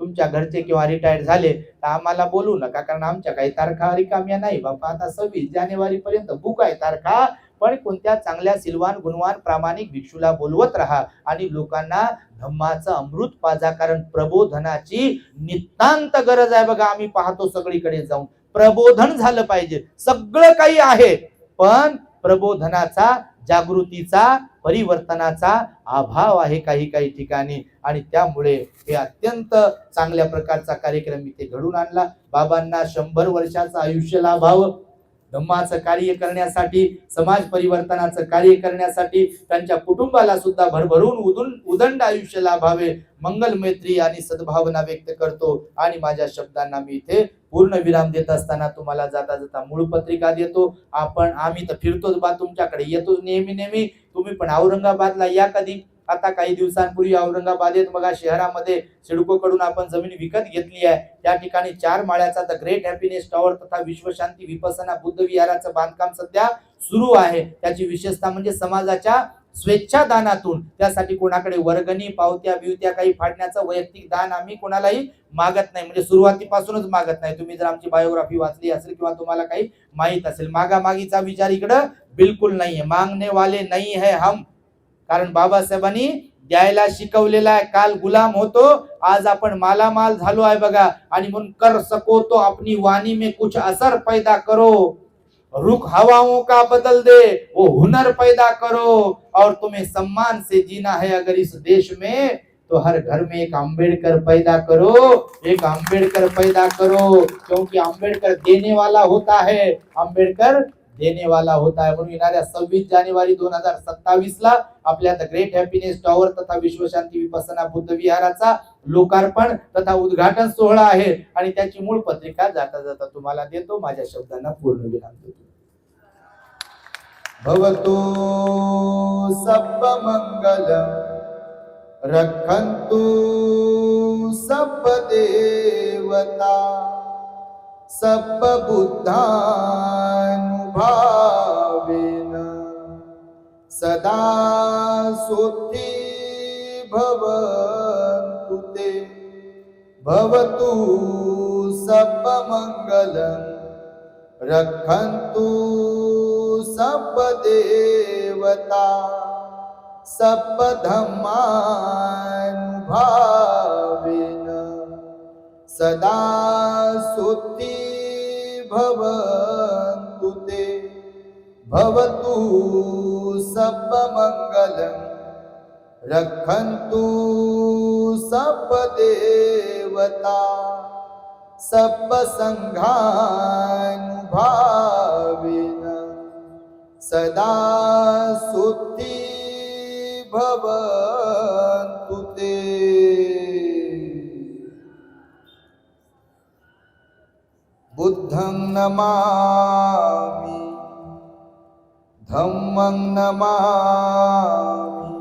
तुमच्या घरचे किंवा रिटायर्ड झाले तर आम्हाला बोलू नका, कारण आमच्या काही तारखा रिकाम्या नाही बाबा. आता 26 जानेवारी पर्यंत बुक आहे तारखा. पण कोणत्या चांगल्या सिलवान गुणवान प्रामाणिक भिक्षूला बोलवत राहा आणि लोकांना धम्माचं अमृत पाजा, कारण प्रबोधनाची नितांत गरज आहे. बघा आम्ही पाहतो सगळीकडे जाऊन प्रबोधन झालं पाहिजे. सगळं काही आहे, पण प्रबोधनाचा, जागृतीचा, परिवर्तनाचा अभाव आहे काही काही ठिकाणी. आणि त्यामुळे हे अत्यंत चांगल्या प्रकारचा कार्यक्रम इथे घडून आणला. बाबांना 100 वर्षाचं आयुष्य लाभावं, धम्माचं कार्य करण्यासाठी, समाज परिवर्तनाचं कार्य करण्यासाठी, त्यांच्या कुटुंबाला सुद्धा भरभरून उदंड आयुष्य लाभावे, मंगल मैत्री आणि सद्भावना व्यक्त करतो. आणि माझ्या शब्दांना मी इथे पूर्ण विराम देत असताना तुम्हाला जाता जाता मूळ पत्रिका देतो. आम्ही तर फिरतोच बा, तुमच्याकडे येतोच नेहमी. तुम्ही पण औरंगाबादला या कधी. आता काही दिवसांपूर्वी औरंगाबादेत बघा शहरामध्ये सिडको कडून आपण जमीन विकत घेतली आहे. त्या ठिकाणी 4 माळ्याचा द ग्रेट हॅपीनेस टॉवर तथा विश्वशांती विपसना बुद्ध विहाराचं बांधकाम सध्या सुरू आहे. त्याची विशेषता म्हणजे समाजाच्या स्वेच्छादानातून, त्यासाठी कोणाकडे वर्गणी पावत्या बिवत्या काही फाडण्याचं वैयक्तिक दान आम्ही कोणालाही मागत नाही, म्हणजे सुरुवातीपासूनच मागत नाही. तुम्ही जर आमची बायोग्राफी वाचली असेल किंवा तुम्हाला काही माहित असेल, मागामागीचा विचार इकडं बिलकुल नाहीये. मागणे वाले नाही है हम, कारण बाबासाहेबांनी द्यायला शिकवलेला आहे. काल गुलाम होतो, आज आपण मालामाल झालो आहे बघा. आणि म्हणून कर सको तो अपनी वाणी में कुछ असर पैदा करो, रुख हवाओं का बदल दे वो हुनर पैदा करो, और तुम्हें सम्मान से जीना है अगर इस देश में तो हर घर में एक अंबेडकर पैदा करो, एक अंबेडकर पैदा करो. क्योंकि अंबेडकर देने वाला होता है, अंबेडकर देने वाला होता है. म्हणून येणाऱ्या 26 जानेवारी 2027 ला आपल्या द ग्रेट हॅपीनेस टॉवर तथा विश्वशांती विपसना बुद्ध विहाराचा लोकार्पण तथा उद्घाटन सोहळा आहे आणि त्याची मूळ पत्रिका जाता जाता तुम्हाला देतो. माझ्या शब्दांना पूर्ण विराम देतो. भवतु सब्ब मंगलम रक्षन्तु सब्ब देवता सब्ब बुद्धानुभावेन सदा सोत्थी भवन्तु ते. भवतु सब्ब मंगलम रक्षन्तु सब्ब देवता सब्ब धम्मानुभावेन सदा सोत्थी भवन्तु ते. भवतु सब्ब मंगलम रक्षन्तु सब्ब देवता सब्ब संघानुभावेन सदा सोत्थी भवन्तु ते. बुद्धं नमामि धम्मं नमामि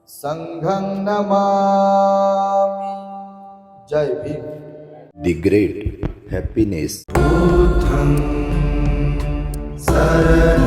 संघं नमामि. जय भीम. The great happiness. बुद्धं शरणं